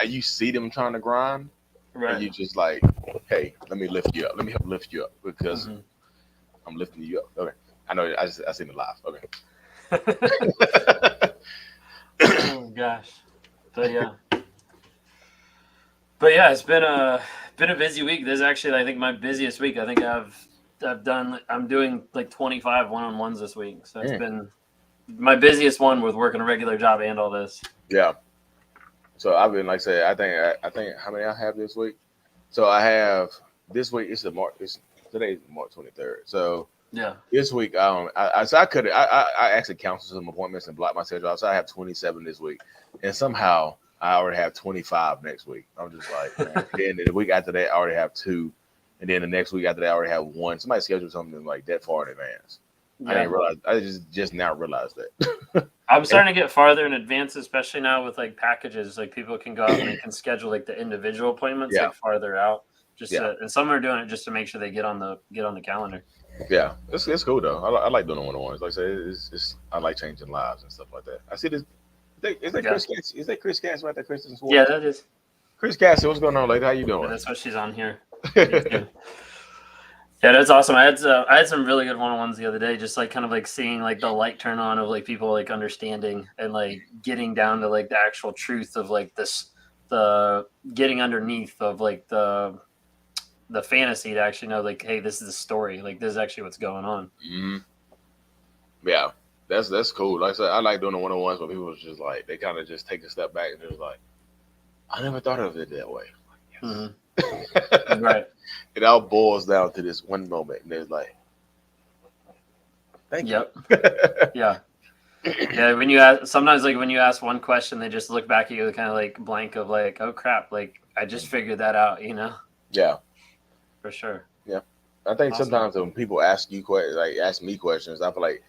you see them trying to grind, and Right. you just like, hey, let me lift you up. Let me help lift you up because Hmm. I'm lifting you up. Okay, I know. I seen it live. Okay. Oh gosh. But yeah. But yeah, it's been a busy week. This is actually, I think, my busiest week. I think I'm doing like 25 one-on-ones this week. So it's Mm, been my busiest one with working a regular job and all this. yeah. So I've been like I said. I think how many I have this week. So I have this week. It's the March. It's today's March 23rd. So Yeah. this week, so I could I actually canceled some appointments and blocked my schedule out. So I have 27 this week, and somehow I already have 25 next week. I'm just like, man. And then the week after that, I already have two, and then the next week after that, I already have one. Somebody scheduled something like that far in advance. I Yeah. didn't realize. I just now realized that. I'm And starting to get farther in advance, especially now with like packages. Like people can go out and they can schedule like the individual appointments yeah, like farther out. Just yeah, to, and some are doing it just to make sure they get on the calendar. yeah. It's cool though. I like doing the one on ones. Like I said, it's I like changing lives and stuff like that. I see this. Is that Yeah. Chris Cass? Is that Chris Cass right there, Kristen Yeah, Swartz? that is. Chris Cass, what's going on, lady? How you Yeah, doing? that's what she's on here. Me too. Yeah, that's awesome. I had some really good one-on-ones the other day, just like kind of like seeing like the light turn on of like people like understanding and like getting down to like the actual truth of like this, the getting underneath of like the fantasy to actually know like, hey, this is the story. Like this is actually what's going on. Hmm. Yeah, that's cool. Like I said, I like doing the one on ones where people just like they kind of just take a step back and just like, I never thought of it that way. Hmm. Yes. Right. It all boils down to this one moment, and it's like, thank you. Yep. Yeah. Yeah. When you ask, sometimes like when you ask one question, they just look back at you kind of like blank of like, oh crap, like I just figured that out, Yeah, for sure. yeah. I think Awesome. sometimes when people ask you questions, like ask me questions, I feel like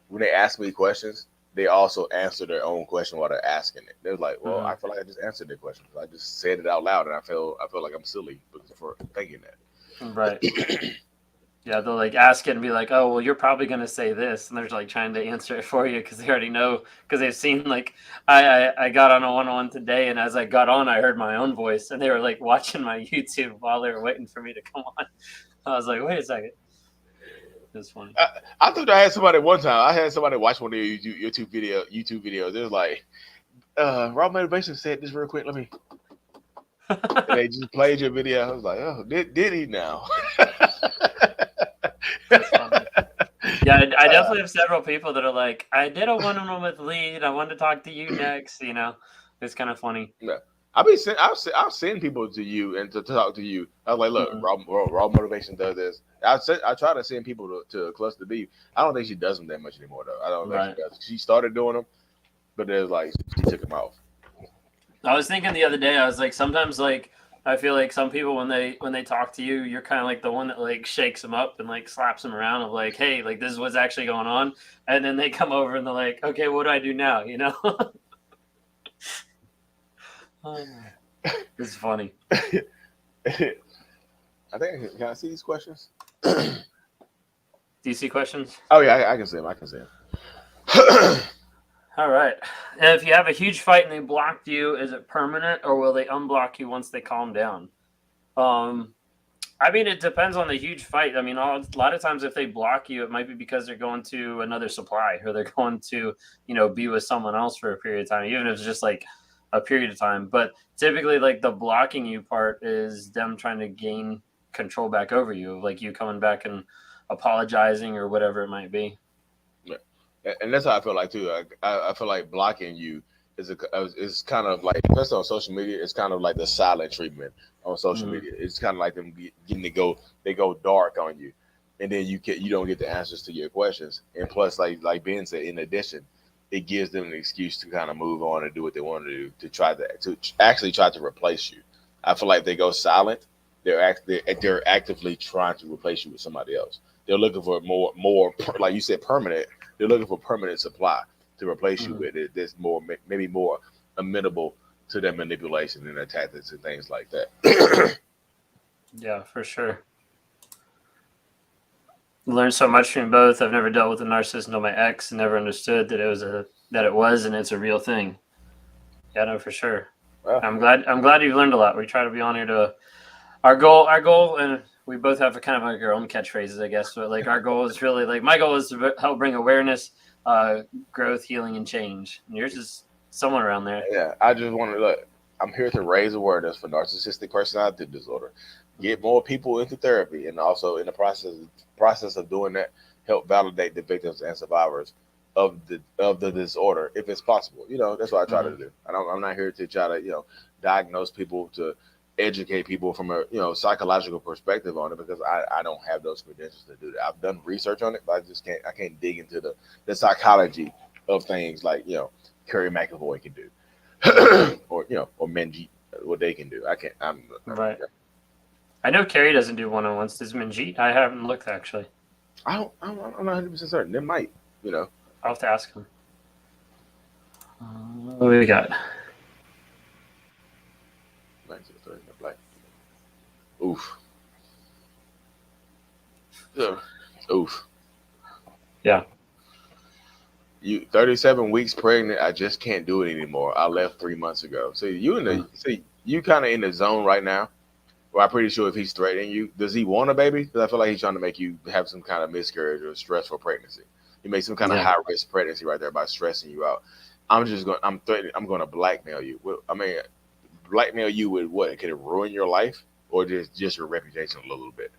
when they ask me questions, they also answer their own question while they're asking it. They're like, "Well, Hmm. I feel like I just answered their question. I just said it out loud, and I feel like I'm silly for thinking Right. that." Yeah, they'll like ask it and be like, "Oh, well, you're probably gonna say this," and they're like trying to answer it for you because they already know because they've seen like I got on a one-on-one today, and as I got on, I heard my own voice, and they were like watching my YouTube while they were waiting for me to come on. I was like, "Wait a second, it's funny." I thought I had somebody one time. I had somebody watch one of your YouTube videos. It was like, Raw Motivation said this real quick. Let me. And they just played your video. I was like, oh, did he now? That's funny. Yeah, I definitely have several people that are like, "I did a one-on-one with Lee, and I wanted to talk to you next." It's kind of funny. Yeah. I'll send people to you and to talk to you. I was like, look, Hmm. Raw Motivation does this. I try to send people to Cluster B. I don't think she does them that much anymore though. I don't think she Right. does. She started doing them, but there's like she took them off. I was thinking the other day, I was like, sometimes like I feel like some people when they talk to you, you're kind of like the one that like shakes them up and like slaps them around of like, hey, like this is what's actually going on, and then they come over and they're like, okay, what do I do now? Oh, it's funny. I think can I see these questions? Do you see questions? Oh yeah, I can see them. I can see them. All right. And if you have a huge fight and they blocked you, is it permanent or will they unblock you once they calm down? Um, I mean, it depends on the huge fight. I mean, a lot of times if they block you, it might be because they're going to another supply or they're going to, be with someone else for a period of time, even if it's just like a period of time. But typically, like the blocking you part is them trying to gain control back over you, like you coming back and apologizing or whatever it might be. And that's how I feel like too. I feel like blocking you is kind of like, especially on social media, it's kind of like the silent treatment on social Mm-hmm. media. It's kind of like them getting to go, they go dark on you, and then you don't get the answers to your questions. And plus, like Ben said, in addition, it gives them an excuse to kind of move on and do what they want to do to actually try to replace you. I feel like if they go silent, they're actively trying to replace you with somebody else. They're looking for like you said, permanent. They're looking for permanent supply to replace you Mm-hmm. with. That's more maybe more amenable to their manipulation and their tactics and things like that. Yeah, for sure. Learned so much from both. I've never dealt with a narcissist until my ex and never understood that it was and it's a real thing. Yeah, no, for sure. Well, I'm glad you've learned a lot. We try to be on here to our goal, and we both have a kind of like our own catchphrases, I guess. But like our goal is really like my goal is to help bring awareness, growth, healing, and change. And yours is somewhere around there. yeah, I just want to look. I'm here to raise awareness for narcissistic personality disorder, get more people into therapy, and also in the process of doing that, help validate the victims and survivors of the disorder if it's possible. That's what I try to do. I'm not here to try to diagnose people, to educate people from a psychological perspective on it, because I don't have those credentials to do that. I've done research on it, but I can't dig into the psychology of things like Kerry McAvoy can do. or Menji, what they can do. I can't. Right. I know Carrie doesn't do one-on-ones. Does Manjeet? I haven't looked actually. I'm not 100% certain. They might. I'll have to ask him. What do we got? Oof. Oof. Yeah. You 37 weeks pregnant. I just can't do it anymore. I left 3 months ago. So you kind of in the zone right now. Well, I'm pretty sure if he's threatening you, does he want a baby? Because I feel like he's trying to make you have some kind of miscarriage or stressful pregnancy. He makes some kind of high risk pregnancy right there by stressing you out. I'm going to blackmail you. Blackmail you with what? Can it ruin your life, or just your reputation a little bit?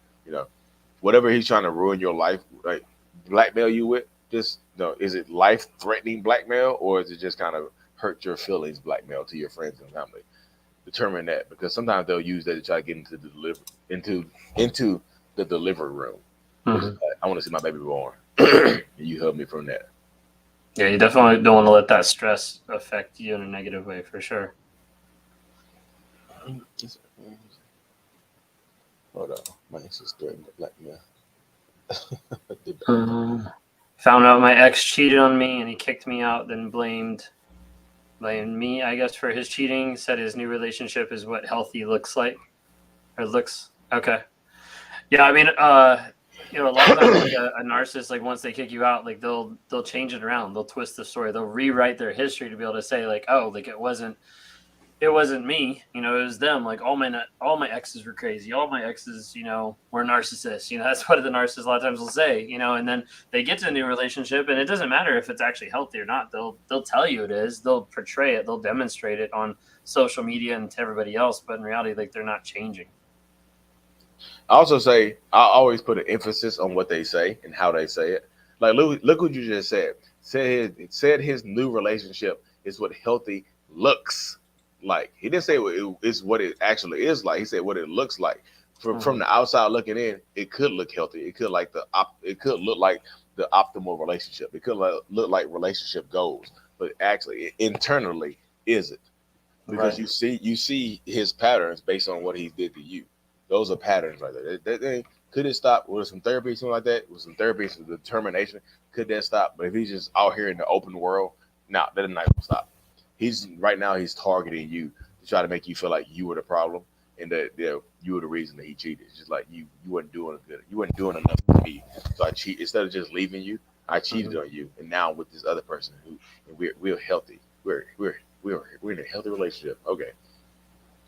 Whatever he's trying to ruin your life, like blackmail you with. Just is it life threatening blackmail, or is it just kind of hurt your feelings blackmail to your friends and family? Determine that, because sometimes they'll use that to try to get into the delivery room. Mm-hmm. I want to see my baby born. You help me from that. Yeah, you definitely don't want to let that stress affect you in a negative way, for sure. Hold on, my ex is threatening to blackmail. Found out my ex cheated on me and he kicked me out, then blamed me, I guess, for his cheating. Said his new relationship is what healthy looks like. Or looks okay. Yeah, I mean, a lot of times like a narcissist, like once they kick you out, like they'll change it around, they'll twist the story, they'll rewrite their history to be able to say like, oh, like it wasn't me, it was them. Like all my exes were crazy. All my exes, were narcissists. That's what the narcissist a lot of times will say. And then they get to a new relationship, and it doesn't matter if it's actually healthy or not. They'll tell you it is. They'll portray it. They'll demonstrate it on social media and to everybody else. But in reality, like they're not changing. I also say I always put an emphasis on what they say and how they say it. Like look what you just said. Said his new relationship is what healthy looks like. He didn't say it's what it actually is like. He said what it looks like. From the outside looking in, it could look healthy. It could look like the optimal relationship. It could look like relationship goals, but actually internally, is it? Because you see his patterns based on what he did to you. Those are patterns right there. Could it stop with some therapy, something like that? With some therapy, some determination, could that stop? But if he's just out here in the open world, that is not gonna stop. He's targeting you to try to make you feel like you were the problem and that you were the reason that he cheated. It's just like you weren't doing good. You weren't doing enough for me, so I cheat. Instead of just leaving you, I cheated on you, and now with this other person we're healthy. We're in a healthy relationship. Okay,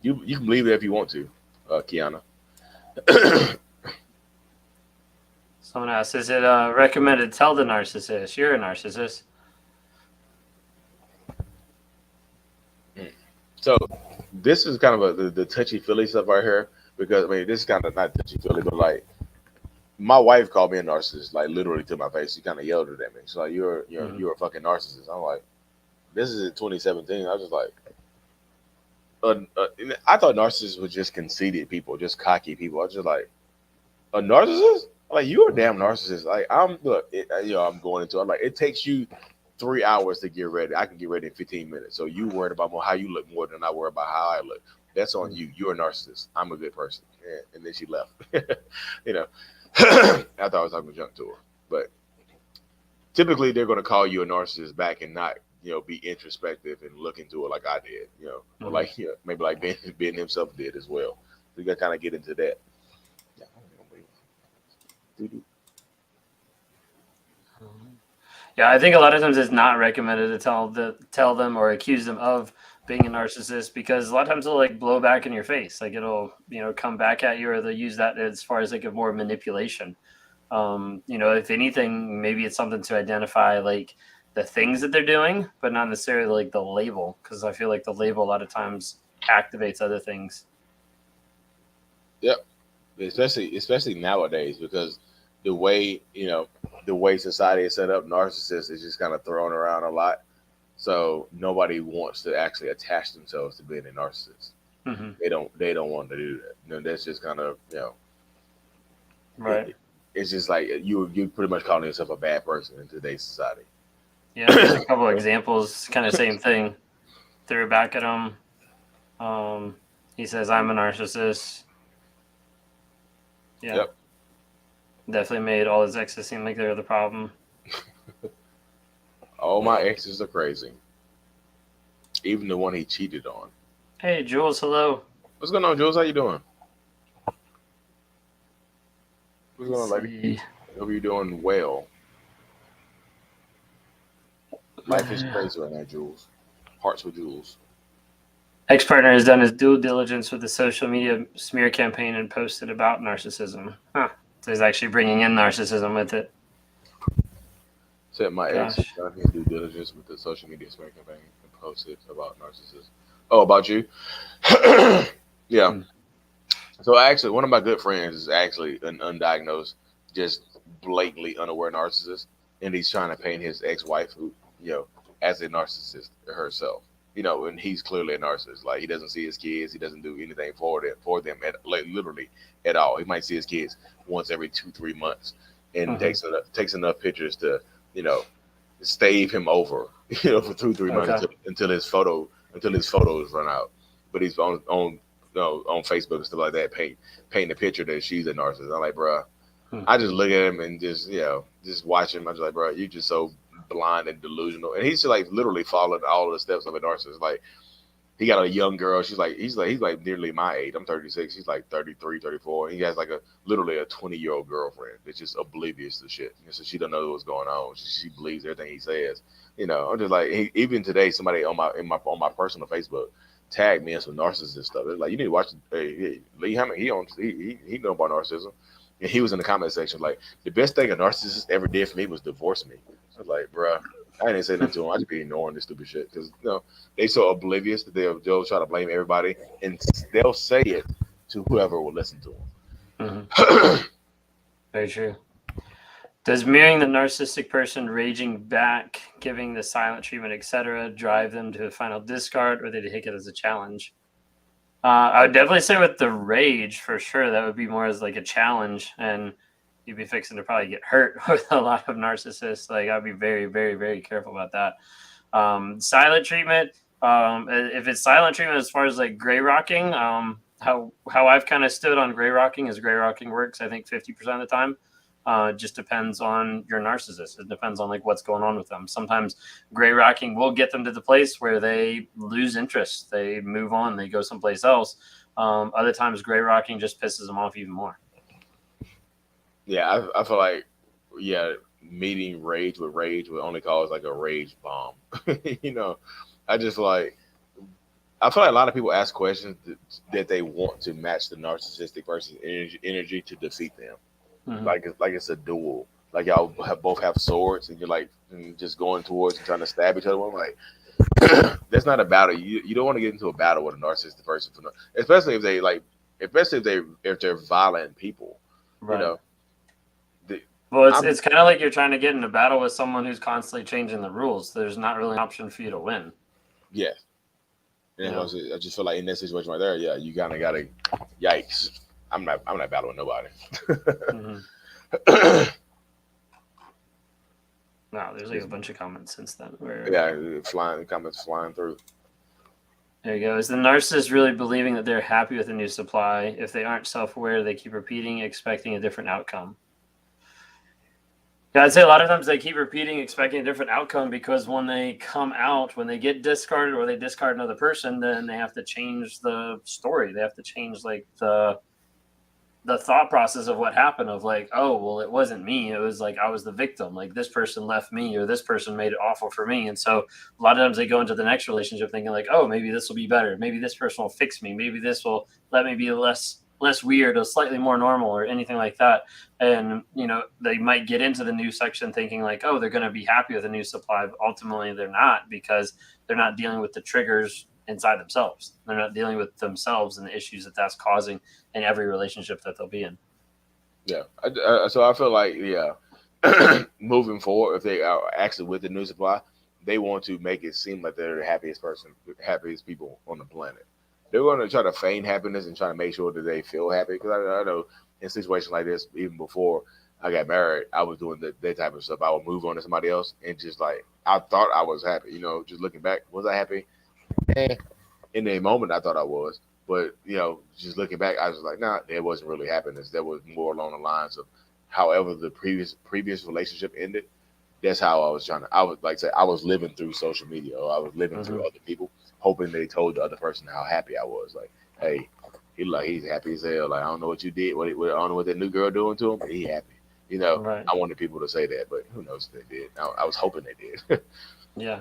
you can believe it if you want to, Kiana. Someone asked, is it recommended to tell the narcissist you're a narcissist? So this is kind of the touchy-feely stuff right here, because this is kind of not touchy-feely, but like my wife called me a narcissist, like literally to my face. She kind of yelled it at me. She's like, you're a fucking narcissist. I'm like, this is in 2017. I was just like, I thought narcissists were just conceited people, just cocky people. I was just like, a narcissist? Like, you're a damn narcissist. Like, I'm going into it. I'm like, it takes you 3 hours to get ready. I can get ready in 15 minutes. So you worried about how you look more than I worry about how I look. That's on you. You're a narcissist. I'm a good person. Yeah. And then she left. I thought I was talking junk to her. But typically they're going to call you a narcissist back and not, be introspective and look into it like I did, or like, maybe like Ben himself did as well. So you got to kind of get into that. Yeah, I think a lot of times it's not recommended to tell them or accuse them of being a narcissist, because a lot of times it'll like blow back in your face. Like it'll, come back at you, or they'll use that as far as like a more manipulation. If anything, maybe it's something to identify like the things that they're doing, but not necessarily like the label, because I feel like the label a lot of times activates other things. Yep. Especially nowadays, because the way society is set up, narcissists is just kind of thrown around a lot. So nobody wants to actually attach themselves to being a narcissist. Mm-hmm. They don't want to do that. That's just kind of right. It's just like you pretty much calling yourself a bad person in today's society. Yeah, there's a couple of examples, kind of same thing. Threw it back at him. He says, "I'm a narcissist." Yeah. Yep. Definitely made all his exes seem like they're the problem. All my exes are crazy. Even the one he cheated on. Hey, Jules, hello. What's going on, Jules? How you doing? What's going on, lady? Hope you're doing well. Life is crazy right now, Jules. Hearts with Jules. Ex-partner has done his due diligence with the social media smear campaign and posted about narcissism. Huh. So he's actually bringing in narcissism with it. Said my ex has done his due diligence with the social media smear campaign and posted about narcissism. Oh, about you? Yeah. So actually, one of my good friends is actually an undiagnosed, just blatantly unaware narcissist, and he's trying to paint his ex-wife, who as a narcissist herself. And he's clearly a narcissist. Like, he doesn't see his kids, he doesn't do anything for them literally at all. He might see his kids once every 2-3 months, and takes enough pictures to stave him over for 2-3 months until his photos run out. But he's on Facebook and stuff like that, paint a picture that she's a narcissist. I'm like, bro, I just look at him and just watch him. I'm just like, bro, you just so blind and delusional. And he's like literally following all of the steps of a narcissist. Like, he got a young girl. He's like nearly my age. I'm 36. He's like 33, 34. He has like literally a 20-year-old girlfriend that's just oblivious to shit. So she don't know what's going on. She believes everything he says. I'm just like, even today, somebody on my personal Facebook tagged me in some narcissist stuff. It's like, you need to watch Lee Hammond. He know about narcissism. And he was in the comment section like, the best thing a narcissist ever did for me was divorce me. I was like, bro, I didn't say nothing to him. I just be ignoring this stupid shit because they so oblivious that they'll try to blame everybody, and they'll say it to whoever will listen to them. Mm-hmm. Very true. Does mirroring the narcissistic person, raging back, giving the silent treatment, etc., drive them to a final discard, or they take it as a challenge? I would definitely say with the rage, for sure, that would be more as like a challenge, and you'd be fixing to probably get hurt with a lot of narcissists. Like, I'd be very, very, very careful about that. Silent treatment, if it's silent treatment as far as like gray rocking, how I've kind of stood on gray rocking is gray rocking works, I think 50% of the time. It just depends on your narcissist. It depends on like what's going on with them. Sometimes gray rocking will get them to the place where they lose interest. They move on. They go someplace else. Other times gray rocking just pisses them off even more. Yeah, I feel like, meeting rage would only cause like a rage bomb. I just like, I feel like a lot of people ask questions that they want to match the narcissistic person's energy to defeat them. Mm-hmm. Like it's a duel. Like, y'all both have swords and you're like just going towards and trying to stab each other. I'm like, that's not a battle. You don't want to get into a battle with a narcissistic person, especially if they're violent people. Right. Well, it's kind of like you're trying to get in a battle with someone who's constantly changing the rules. There's not really an option for you to win. Yeah. And I just feel like in that situation right there, you kind of gotta, yikes. I'm not battling nobody. Mm-hmm. No, there's like a bunch of comments since then. Comments flying through. There you go. Is the narcissist really believing that they're happy with a new supply? If they aren't self-aware, they keep repeating, expecting a different outcome. Yeah, I'd say a lot of times they keep repeating, expecting a different outcome, because when they come out, when they get discarded or they discard another person, then they have to change the story. They have to change like the the thought process of what happened of like, oh, well, it wasn't me. It was like I was the victim. Like this person left me or this person made it awful for me. And so a lot of times they go into the next relationship thinking like, oh, maybe this will be better. Maybe this person will fix me. Maybe this will let me be less weird or slightly more normal or anything like that. And, you know, they might get into the new section thinking like, oh, they're going to be happy with a new supply. But ultimately they're not, because they're not dealing with the triggers inside themselves. They're not dealing with themselves and the issues that that's causing in every relationship that they'll be in. Yeah. So I feel like, moving forward, if they are actually with the new supply, they want to make it seem like they're the happiest people on the planet. They're going to try to feign happiness and try to make sure that they feel happy. Because I know in situations like this, even before I got married, I was doing that type of stuff. I would move on to somebody else and just like, I thought I was happy. You know, just looking back, was I happy? In a moment, I thought I was. But, just looking back, I was like, nah, there wasn't really happiness. There was more along the lines of however the previous relationship ended. That's how I was like say I was living through social media, or I was living through other people, hoping they told the other person how happy I was. Like, hey, he's happy as hell. Like, I don't know what you did. I don't know what that new girl doing to him, but he happy. Right. I wanted people to say that, but who knows if they did. I was hoping they did. Yeah.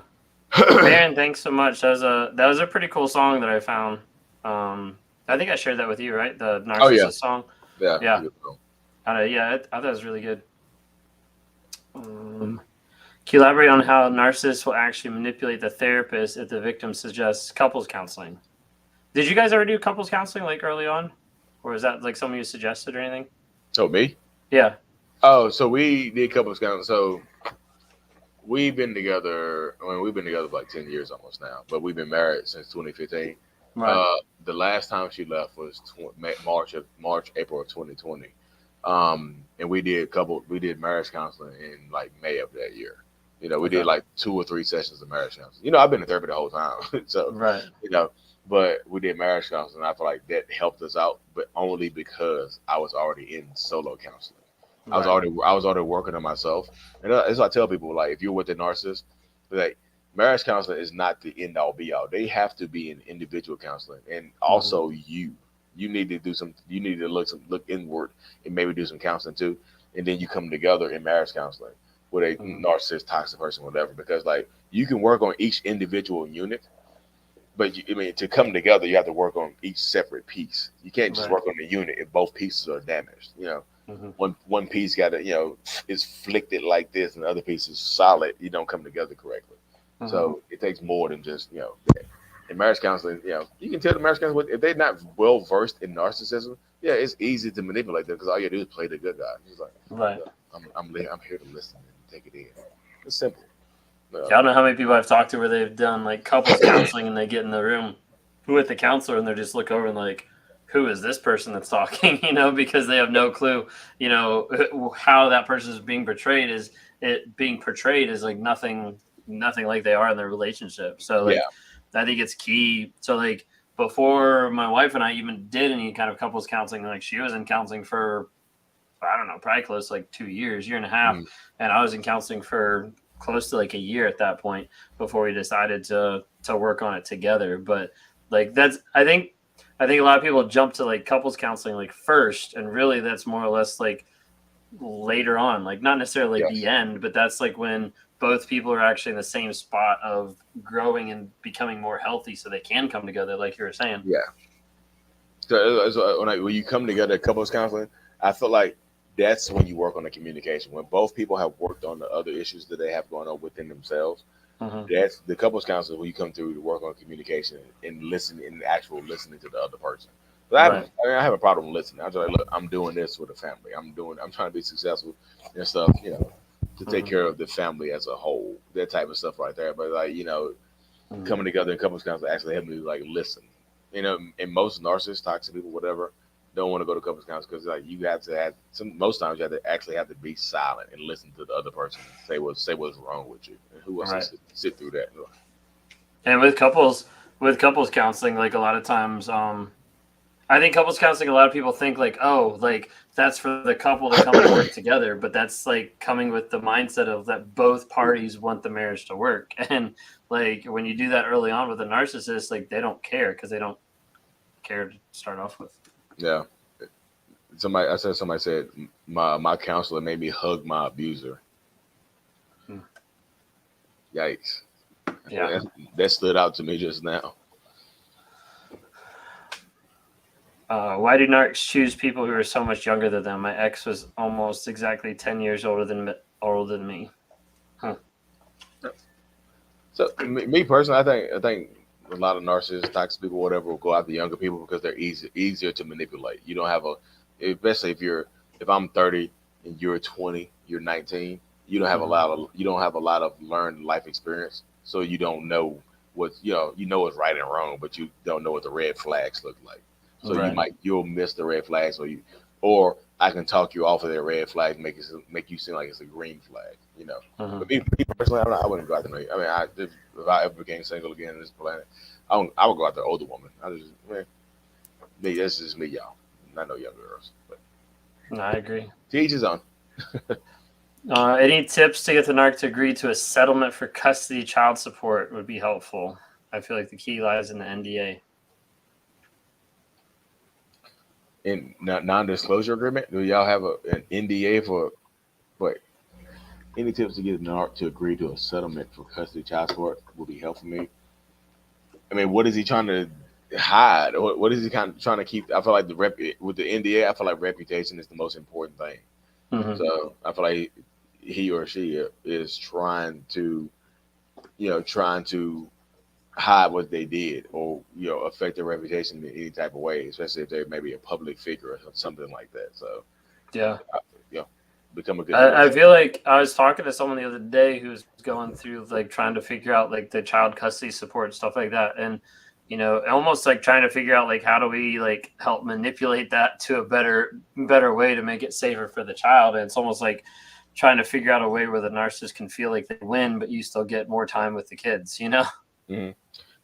Baron, thanks so much. That was a pretty cool song that I found. I think I shared that with you, right? The Narcissist song. Yeah. Yeah. I thought it was really good. Can you elaborate on how narcissists will actually manipulate the therapist if the victim suggests couples counseling? Did you guys ever do couples counseling like early on, or is that like something you suggested or anything? Oh, me? Yeah. Oh, so we did couples counseling. So we've been together. I mean, we've been together for like 10 years almost now, but we've been married since 2015. Right. The last time she left was April of 2020. And we did marriage counseling in like May of that year. We did like 2 or 3 sessions of marriage counseling. I've been in therapy the whole time. So, Right. But we did marriage counseling. I feel like that helped us out, but only because I was already in solo counseling. I was already working on myself. And as I tell people, like, if you're with a narcissist, like, marriage counseling is not the end all be all. They have to be in individual counseling. And also you need to do you need to look inward and maybe do some counseling too. And then you come together in marriage counseling with a narcissist, toxic person, whatever, because like you can work on each individual unit, but to come together, you have to work on each separate piece. You can't just work on the unit if both pieces are damaged. One piece got to, is flicked like this, and the other piece is solid. You don't come together correctly. So it takes more than just, that. In marriage counseling, you can tell the marriage counselor if they're not well versed in narcissism, it's easy to manipulate them because all you do is play the good guy. It's like, I'm here to listen and take it in. It's simple. I don't know how many people I've talked to where they've done like couples counseling and they get in the room with the counselor and they just look over and like, who is this person that's talking? Because they have no clue, how that person is being portrayed. Is it being portrayed as like nothing like they are in their relationship. So like, I think it's key. So like before my wife and I even did any kind of couples counseling, like she was in counseling for, I don't know, probably close to like 2 years, year and a half. And I was in counseling for close to like a year at that point before we decided to work on it together. But like, I think a lot of people jump to like couples counseling like first, and really that's more or less like later on, like not necessarily the end, but that's like when both people are actually in the same spot of growing and becoming more healthy so they can come together, like you were saying. So when you come together at couples counseling, I feel like that's when you work on the communication. When both people have worked on the other issues that they have going on within themselves, that's the couples counseling when you come through to work on communication and listening to the other person. But I have a problem listening. I'm just like, look, I'm doing this with the family. I'm trying to be successful and stuff, to take care of the family as a whole, that type of stuff right there. But like, coming together in couples counseling actually helped me like listen. And most narcissists, toxic people, whatever, don't want to go to couples counseling because like you have to have most times you have to be silent and listen to the other person say what's wrong with you, and who wants to sit through that. And with couples counseling, like a lot of times, I think couples counseling, a lot of people think like, oh, like that's for the couple to come and work together, but that's like coming with the mindset of that both parties want the marriage to work. And like when you do that early on with a narcissist, like they don't care because they don't care to start off with. Yeah. Somebody said my counselor made me hug my abuser. Hmm. Yikes! Yeah. That stood out to me just now. Why do narcs choose people who are so much younger than them? My ex was almost exactly 10 years older than me. Huh. So me personally, I think a lot of narcissists, toxic people, whatever, will go after younger people because they're easier to manipulate. You don't have especially if I'm 30 and you're 20, you're 19, you don't have a lot of learned life experience, so you don't know what you know what's right and wrong, but you don't know what the red flags look like. So Right. you'll miss the red flags, or I can talk you off of that red flag, make you seem like it's a green flag, you know. Uh-huh. But me personally, I wouldn't go after no. I mean, if I ever became single again on this planet, I would go after an older woman. That's just me, y'all. Not no young girls. But No, I agree. to each his own. Any tips to get the narc to agree to a settlement for custody child support would be helpful. I feel like the key lies in the NDA. In non-disclosure agreement, do y'all have an NDA for? But any tips to get an narc to agree to a settlement for custody child support would be helpful for me. I mean, what is he trying to hide? What is he kind of trying to keep? I feel like with the NDA, I feel like reputation is the most important thing. Mm-hmm. So I feel like he or she is trying to hide what they did, or affect their reputation in any type of way, especially if they're maybe a public figure or something like that. So Yeah. you know, become a good I negotiator. feel like I was talking to someone the other day who was going through like trying to figure out like the child custody support stuff like that, and almost like trying to figure out like how do we like help manipulate that to a better way to make it safer for the child. And it's almost like trying to figure out a way where the narcissist can feel like they win, but you still get more time with the kids. Mhm.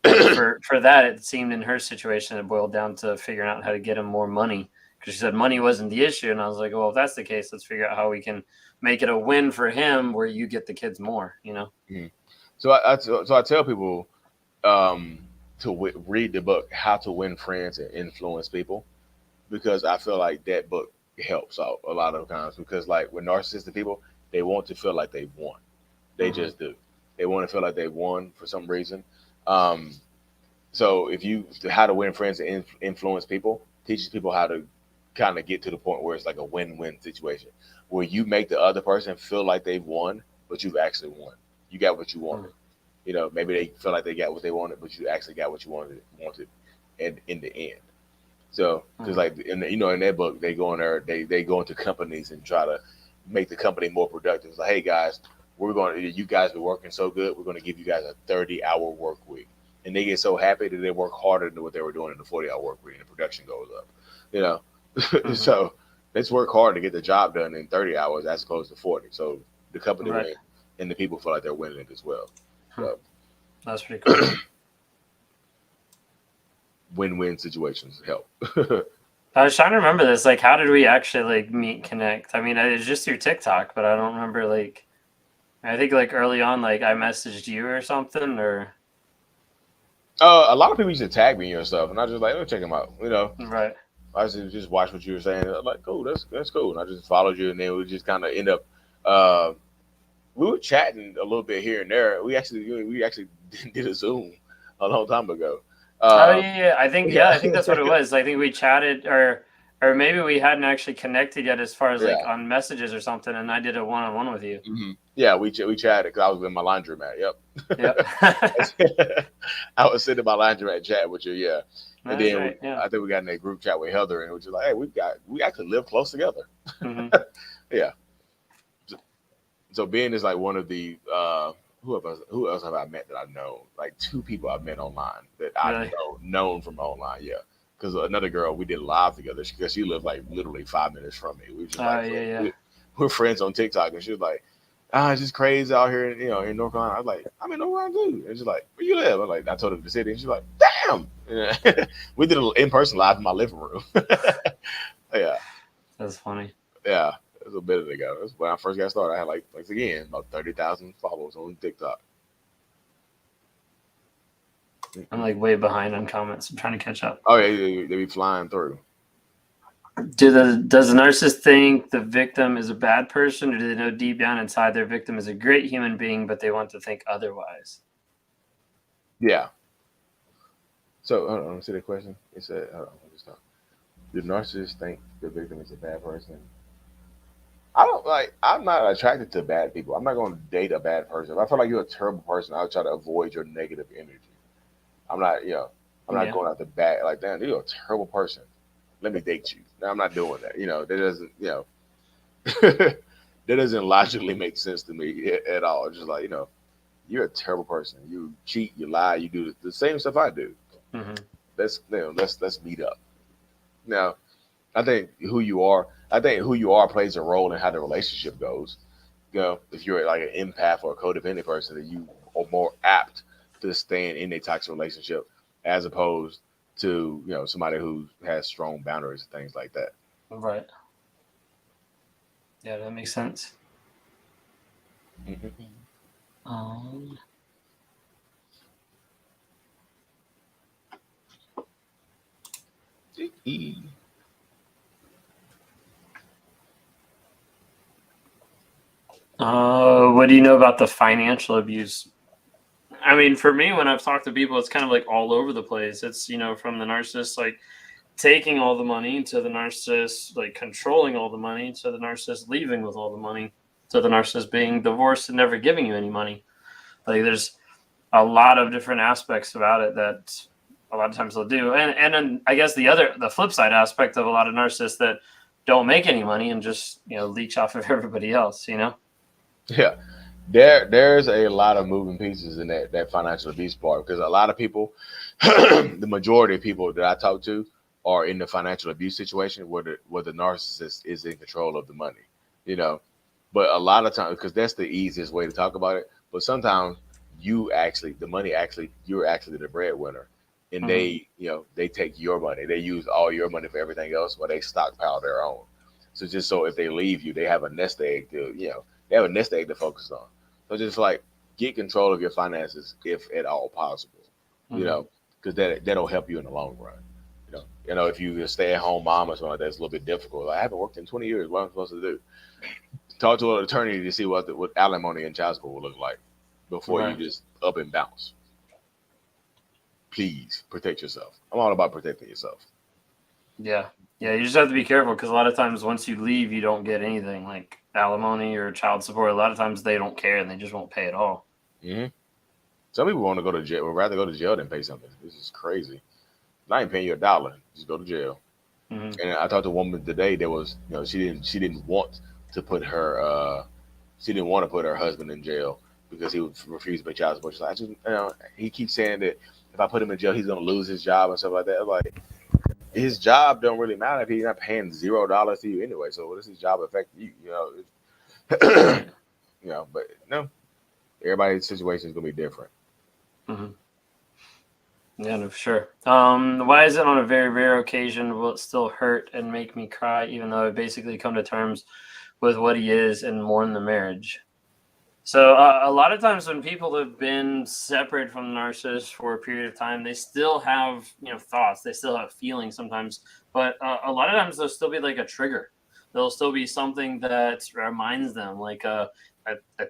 And for that, it seemed in her situation it boiled down to figuring out how to get him more money, because she said money wasn't the issue. And I was like, well, if that's the case, let's figure out how we can make it a win for him where you get the kids more. Mhm. So I tell people um, to read the book How to Win Friends and Influence People, because I feel like that book helps out a lot of times, because like with narcissistic people, they want to feel like they won. They Mm-hmm. just do. They want to feel like they won for some reason. Um, so how to win friends and influence people teaches people how to kind of get to the point where it's like a win-win situation, where you make the other person feel like they've won, but you've actually won. You got what you wanted. Maybe they feel like they got what they wanted, but you actually got what you wanted, and in the end. So, because like in that book, they go in there, they go into companies and try to make the company more productive. It's like, hey guys, you guys been working so good, we're going to give you guys a 30-hour work week, and they get so happy that they work harder than what they were doing in the 40-hour work week, and the production goes up. Mm-hmm. So let's work hard to get the job done in 30 hours as opposed to 40. So the company Right. wins, and the people feel like they're winning it as well. So That's pretty cool. win-win situations help. I was trying to remember this. Like, how did we actually like meet, connect? I mean, it's just through TikTok, but I don't remember. Like, I think like early on, like I messaged you or something, or A lot of people used to tag me and stuff, and I just like, let me check them out. right. I just watch what you were saying. I'm like, cool, that's cool. And I just followed you, and then we just kind of end up. Uh, we were chatting a little bit here and there. We actually did a Zoom a long time ago. Oh Uh, yeah. I think yeah, I think that's what it was. I think we chatted, or maybe we hadn't actually connected yet, as far as like yeah. on messages or something. And I did a one-on-one with you. Yeah, we chatted because I was in my laundromat. Yep. Yep. I was sitting in my laundromat chatting with you. Yeah, and That's then right. Yeah. I think we got in a group chat with Heather, and it was just like, hey, we actually live close together. Mm-hmm. Yeah. So Ben is like one of the who else have I met that I know? Like two people I've met online that I Really. known from online. Yeah. Because another girl, we did live together because she lived like literally 5 minutes from me. We were just Oh like yeah. we're friends on TikTok, and she was like, it's just crazy out here, in North Carolina. I was like, I'm in North Carolina too. And she's like, where you live? I told her the city, and she's like, damn. We did an in-person live in my living room. Yeah, That's funny. yeah. It was a bit ago. That's when I first got started. I had like again about 30,000 followers on TikTok. I'm like way behind on comments. I'm trying to catch up. Oh yeah, they be flying through. Does the narcissist think the victim is a bad person, or do they know deep down inside their victim is a great human being, but they want to think otherwise? Yeah. So, hold on, let me see the question. It said, hold on, let me stop. Do narcissists think the victim is a bad person? I don't like. I'm not attracted to bad people. I'm not going to date a bad person. If I feel like you're a terrible person, I'll try to avoid your negative energy. I'm not, I'm not Yeah. going out the back like, damn, you're a terrible person. Let me date you. No, I'm not doing that. That doesn't, that doesn't logically make sense to me at all. Just like, you're a terrible person. You cheat, you lie, you do the same stuff I do. Mm-hmm. Let's meet up. Now, I think who you are plays a role in how the relationship goes. If you're like an empath or a codependent person, then you are more apt to staying in a toxic relationship as opposed to somebody who has strong boundaries and things like that. Right. Yeah, that makes sense. Mm-hmm. What do you know about the financial abuse? I mean, for me, when I've talked to people, it's kind of like all over the place. It's, from the narcissist, like taking all the money, to the narcissist, like controlling all the money, to the narcissist leaving with all the money, to the narcissist being divorced and never giving you any money. Like there's a lot of different aspects about it that a lot of times they'll do. And then I guess the flip side aspect of a lot of narcissists that don't make any money and just, leech off of everybody else, Yeah. There's a lot of moving pieces in that financial abuse part because a lot of people, the majority of people that I talk to are in the financial abuse situation where the narcissist is in control of the money, you know. But a lot of times, because that's the easiest way to talk about it. But sometimes you're actually the breadwinner, and Mm-hmm. they take your money, they use all your money for everything else, while they stockpile their own. So just so if they leave you, they have a nest egg they have a nest egg to focus on. So just like get control of your finances if at all possible, you Mm-hmm. know, because that'll help you in the long run. If you're a stay-at-home mom or something like that, it's a little bit difficult. Like, I haven't worked in 20 years. What am I supposed to do? Talk to an attorney to see what alimony and child support will look like before you Right. just up and bounce. Please protect yourself. I'm all about protecting yourself. Yeah. Yeah. You just have to be careful because a lot of times once you leave, you don't get anything like alimony or child support. A lot of times they don't care and they just won't pay at all. Hmm. Some people want to go to jail, would rather go to jail than pay something. This is crazy. I ain't paying you $1. Just go to jail. Mm-hmm. And I talked to a woman today that was, she didn't want to put her husband in jail because he would refuse to pay child support. She's like, he keeps saying that if I put him in jail, he's gonna lose his job and stuff like that. I'm like, his job don't really matter if he's not paying $0 to you anyway. So what does his job affect you? Right. But no, everybody's situation is gonna be different. Mm-hmm. Yeah, no, for sure. Why is it on a very rare occasion will it still hurt and make me cry, even though I basically come to terms with what he is and mourn the marriage? So a lot of times when people have been separate from the narcissist for a period of time, they still have thoughts, they still have feelings sometimes, but a lot of times there'll still be like a trigger. There'll still be something that reminds them, like a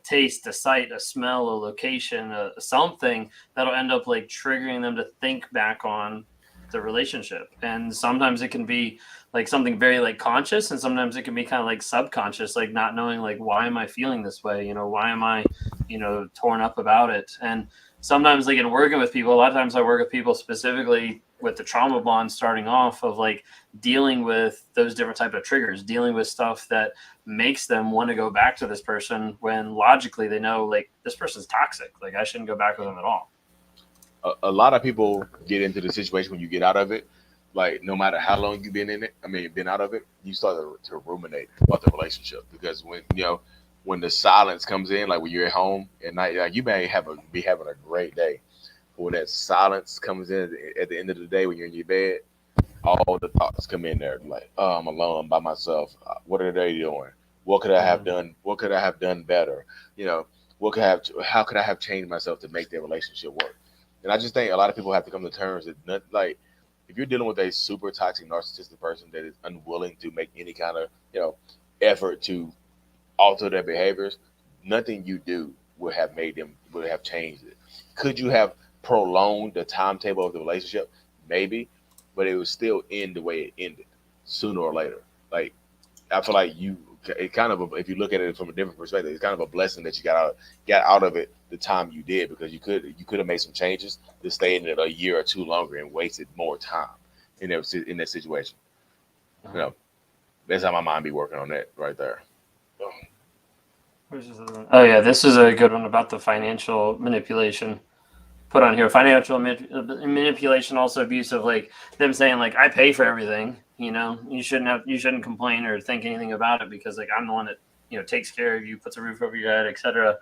taste, a sight, a smell, a location, something that'll end up like triggering them to think back on the relationship. And sometimes it can be like something very like conscious, and sometimes it can be kind of like subconscious, like not knowing like why am I feeling this way, why am I torn up about it. And sometimes like in working with people, a lot of times I work with people specifically with the trauma bond, starting off of like dealing with those different type of triggers, dealing with stuff that makes them want to go back to this person when logically they know like this person's toxic, like I shouldn't go back with them at all. A lot of people get into the situation when you get out of it. Like no matter how long you've been in it, I mean, been out of it, you start to ruminate about the relationship because when the silence comes in, like when you're at home at night, like you may be having a great day, but when that silence comes in at the end of the day when you're in your bed, all the thoughts come in there like, oh, I'm alone, I'm by myself. What are they doing? What could I have Mm-hmm. done? What could I have done better? You know, how could I have changed myself to make their relationship work? And I just think a lot of people have to come to terms that not, like if you're dealing with a super toxic narcissistic person that is unwilling to make any kind of effort to alter their behaviors, nothing you do would have changed it. Could you have prolonged the timetable of the relationship? Maybe, but it would still end the way it ended sooner or later. Like I feel like it kind of if you look at it from a different perspective, it's kind of a blessing that you got out of it the time you did, because you could have made some changes to stay in it a year or two longer and wasted more time in that situation. You know, that's how my mind be working on that right there. Oh yeah, this is a good one about the financial manipulation. Put on here, financial manipulation, also abuse of like them saying like, I pay for everything, you shouldn't complain or think anything about it because like I'm the one that takes care of you, puts a roof over your head, etc.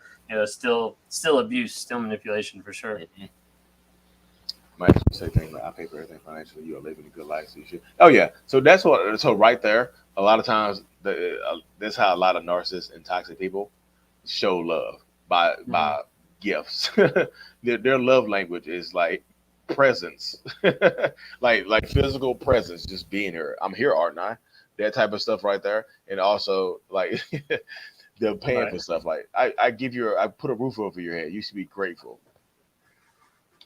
Still abuse, still manipulation for sure. Mm-hmm. Might say things like, I pay for everything financially, you are living a good life, so you should. Oh yeah, so right there, a lot of times that's how a lot of narcissists and toxic people show love by gifts. Their love language is like presence, like physical presence, just being here. I'm here, aren't I? That type of stuff right there, and also like they're paying for stuff. Like I put a roof over your head. You should be grateful,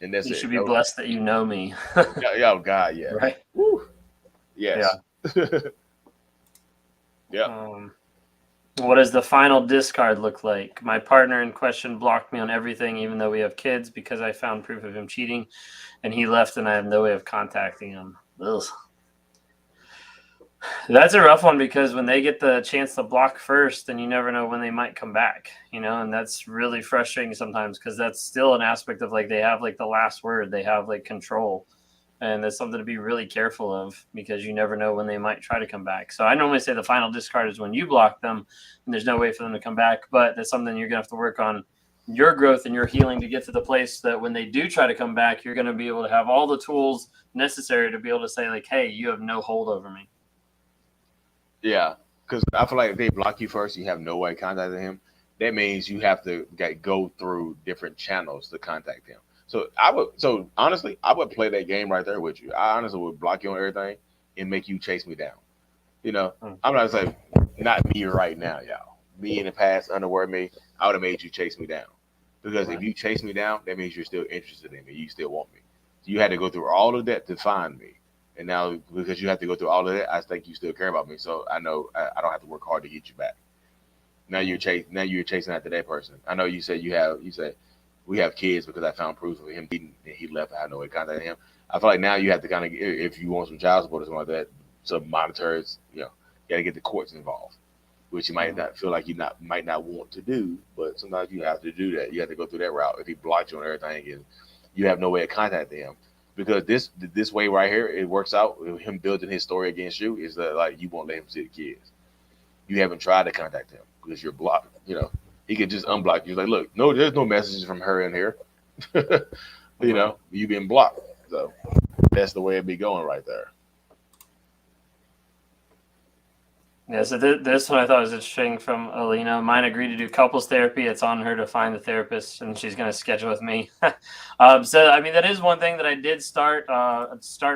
and that's you should be blessed that you know me. Oh God, yeah. Right. Woo. Yes. Yeah. Yeah. What does the final discard look like? My partner in question blocked me on everything, even though we have kids, because I found proof of him cheating, and he left, and I have no way of contacting him. Ugh. That's a rough one, because when they get the chance to block first, then you never know when they might come back, and that's really frustrating sometimes, because that's still an aspect of like they have like the last word, they have like control. And that's something to be really careful of, because you never know when they might try to come back. So I normally say the final discard is when you block them and there's no way for them to come back. But that's something you're going to have to work on your growth and your healing to get to the place that when they do try to come back, you're going to be able to have all the tools necessary to be able to say like, hey, you have no hold over me. Yeah, because I feel like if they block you first, you have no way of contacting him. That means you have to go through different channels to contact him. So honestly, I would play that game right there with you. I honestly would block you on everything and make you chase me down. I'm not saying not me right now, y'all. Me in the past, unaware me, I would have made you chase me down. Because if you chase me down, that means you're still interested in me. You still want me. So you had to go through all of that to find me. And now because you have to go through all of that, I think you still care about me. So I know I don't have to work hard to get you back. Now you're chasing after that person. I know you said we have kids because I found proof of him beating and he left. I had no way to contact him. I feel like now you have to kind of, if you want some child support or something like that, some monitors, you got to get the courts involved, which you might not feel like might not want to do, but sometimes you have to do that. You have to go through that route. If he blocked you on everything and you have no way of contacting him, because this way right here, it works out. Him building his story against you is that like you won't let him see the kids. You haven't tried to contact him because you're blocked. He could just unblock you. Like, look, no, there's no messages from her in here. You've been blocked. So that's the way it be going right there. Yeah, so this one I thought was interesting from Alina. Mine agreed to do couples therapy. It's on her to find the therapist, and she's going to schedule with me. So, I mean, that is one thing that I did start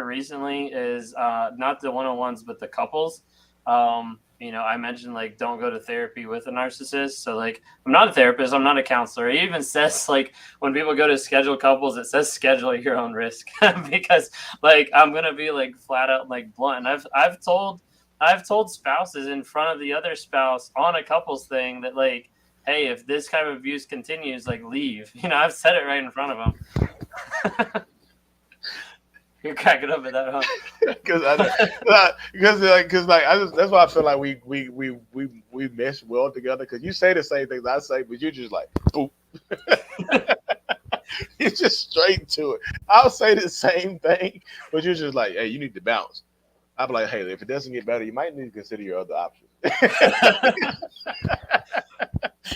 recently is not the one-on-ones, but the couples. I mentioned like don't go to therapy with a narcissist. So like I'm not a therapist, I'm not a counselor. It even says like when people go to schedule couples, it says schedule at your own risk because like I'm gonna be like flat out like blunt. And I've told spouses in front of the other spouse on a couples thing that like, hey, if this kind of abuse continues, like leave. I've said it right in front of them. You're cracking up at that, huh? Because that's why I feel like we mesh well together. Because you say the same things I say, but you're just like, boop. You're just straight to it. I'll say the same thing, but you're just like, hey, you need to bounce. I'll be like, hey, if it doesn't get better, you might need to consider your other options.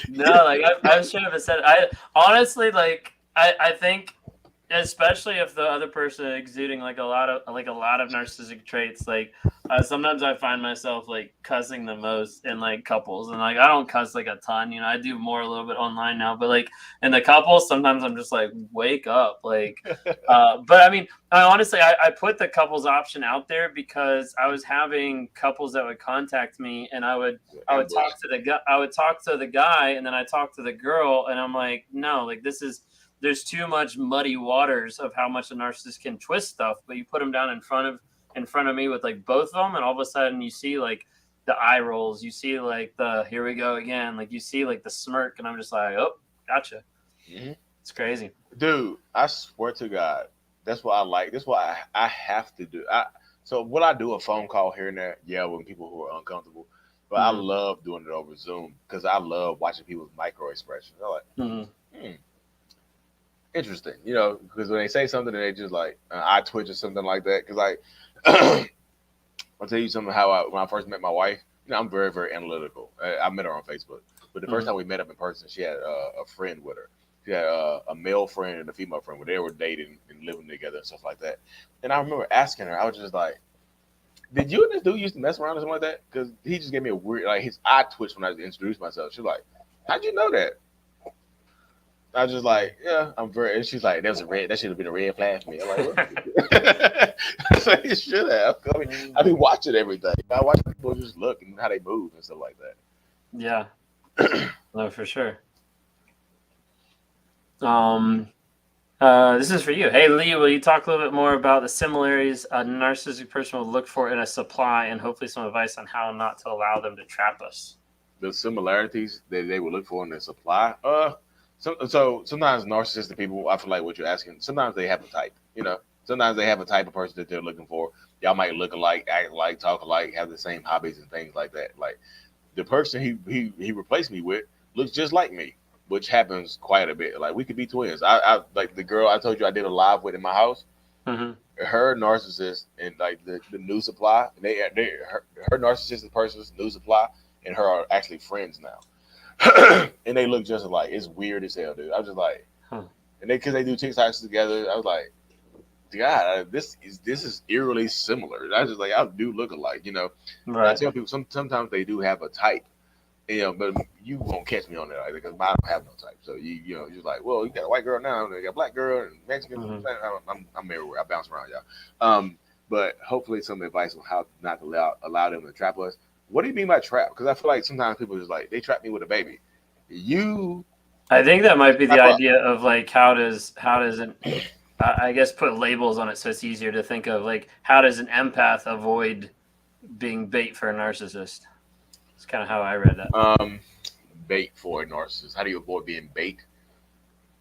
No, like I should have said. I honestly like I think especially if the other person is exuding like a lot of narcissistic traits. Like sometimes I find myself like cussing the most in like couples, and like I don't cuss like a ton. You know, I do more a little bit online now, but like in the couples, sometimes I'm just like, wake up, like. But I mean, honestly, I put the couples option out there because I was having couples that would contact me, and I would talk to the guy. I would talk to the guy, and then I talk to the girl, and I'm like, no, like there's too much muddy waters of how much a narcissist can twist stuff. But you put them down in front of me with like both of them, and all of a sudden you see like the eye rolls, you see like the here we go again, like you see like the smirk, and I'm just like, oh, gotcha. Mm-hmm. It's crazy, dude. I swear to God, that's what I like. That's what I have to do. So will I do a phone call here and there? Yeah, with people who are uncomfortable. But I love doing it over Zoom because I love watching people's micro expressions. I'm like, interesting, you know, because when they say something and they just like eye twitch or something like that. Because like, I'll tell you something. When I first met my wife, you know, I'm very, very analytical. I met her on Facebook, but the first time we met up in person, she had a friend with her. She had a male friend and a female friend where they were dating and living together and stuff like that. And I remember asking her, I was just like, did you and this dude used to mess around or something like that? Because he just gave me a weird, like his eye twitched when I introduced myself. She was like, how'd you know that? I was just like, yeah, I'm very. And she's like, that should have been a red flag for me. I'm like, what? So it should have. I mean, I be watching everything. I watch people just look and how they move and stuff like that. Yeah, no, for sure. This is for you. Hey, Lee, will you talk a little bit more about the similarities a narcissistic person will look for in a supply and hopefully some advice on how not to allow them to trap us? The similarities that they would look for in their supply. So sometimes narcissistic people, I feel like what you're asking, sometimes they have a type, you know. Sometimes they have a type of person that they're looking for. Y'all might look alike, act alike, talk alike, have the same hobbies and things like that. Like the person he replaced me with looks just like me, which happens quite a bit. Like we could be twins. I like the girl I told you I did a live with in my house. Her narcissist and like the new supply, her narcissistic person's new supply and her are actually friends now. And they look just alike. It's weird as hell, dude. I was just like, and because they do TikToks together, I was like, God, this is eerily similar. I was just like, I do look alike, you know. Right. I tell people sometimes they do have a type, you know, but you won't catch me on that either because I don't have no type. So you know, you're like, well, you got a white girl now, you got a black girl and Mexican. I'm everywhere. I bounce around, y'all. But hopefully some advice on how not to allow them to trap us. What do you mean by trap? Because I feel like sometimes people just like they trap me with a baby. I think that might be the idea of like how does an I guess put labels on it so it's easier to think of, like how does an empath avoid being bait for a narcissist? It's kind of how I read that. Bait for a narcissist. How do you avoid being bait?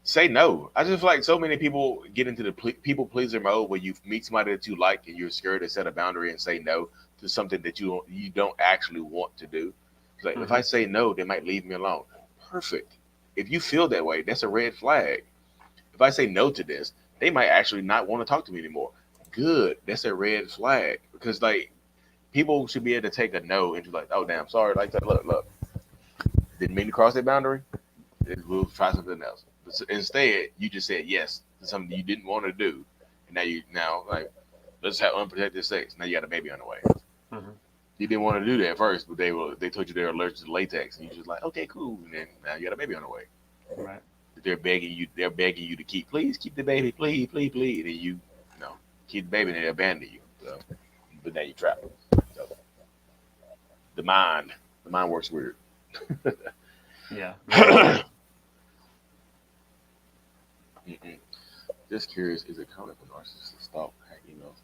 Say no. I just feel like so many people get into the people pleaser mode where you meet somebody that you like and you're scared to set a boundary and say no to something that you don't actually want to do. It's like if I say no, they might leave me alone. Perfect. If you feel that way, that's a red flag. If I say no to this, they might actually not want to talk to me anymore. Good. That's a red flag because like people should be able to take a no and be like, oh damn, sorry, like that. Look, didn't mean to cross that boundary. We'll try something else. But instead, you just said yes to something you didn't want to do, and now like let's have unprotected sex. Now you got a baby on the way. You didn't want to do that at first, but they told you they're allergic to latex, and you just like, okay, cool. And then now you got a baby on the way. Right. They're begging you to please keep the baby, please. And then you keep the baby and they abandon you. So, but now you trap them. So, the mind works weird. Yeah. Just curious, is it common for narcissists to stalk, hack emails?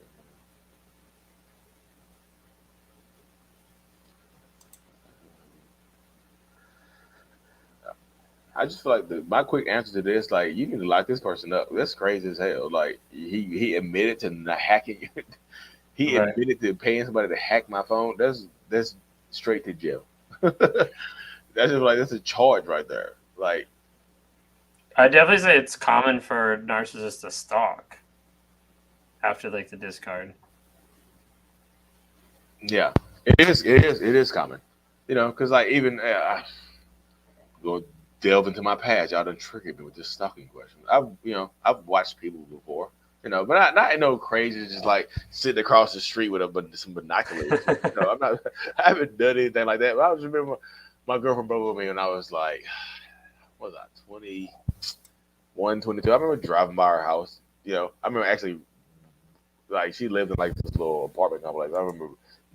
I just feel like my quick answer to this, like, you need to lock this person up. That's crazy as hell. Like, he admitted to not hacking. He admitted to paying somebody to hack my phone. That's straight to jail. That's just like that's a charge right there. Like, I definitely say it's common for narcissists to stalk after like the discard. Yeah, it is common. You know, because like even delve into my past. Y'all done triggered me with this stalking question. I've watched people before, but not in no crazy, just like sitting across the street with some binoculars. I'm not, I haven't done anything like that. But I just remember my girlfriend broke with me when I was like, what was I, 21, 22. I remember driving by her house. I remember actually, like, she lived in like this little apartment complex. I remember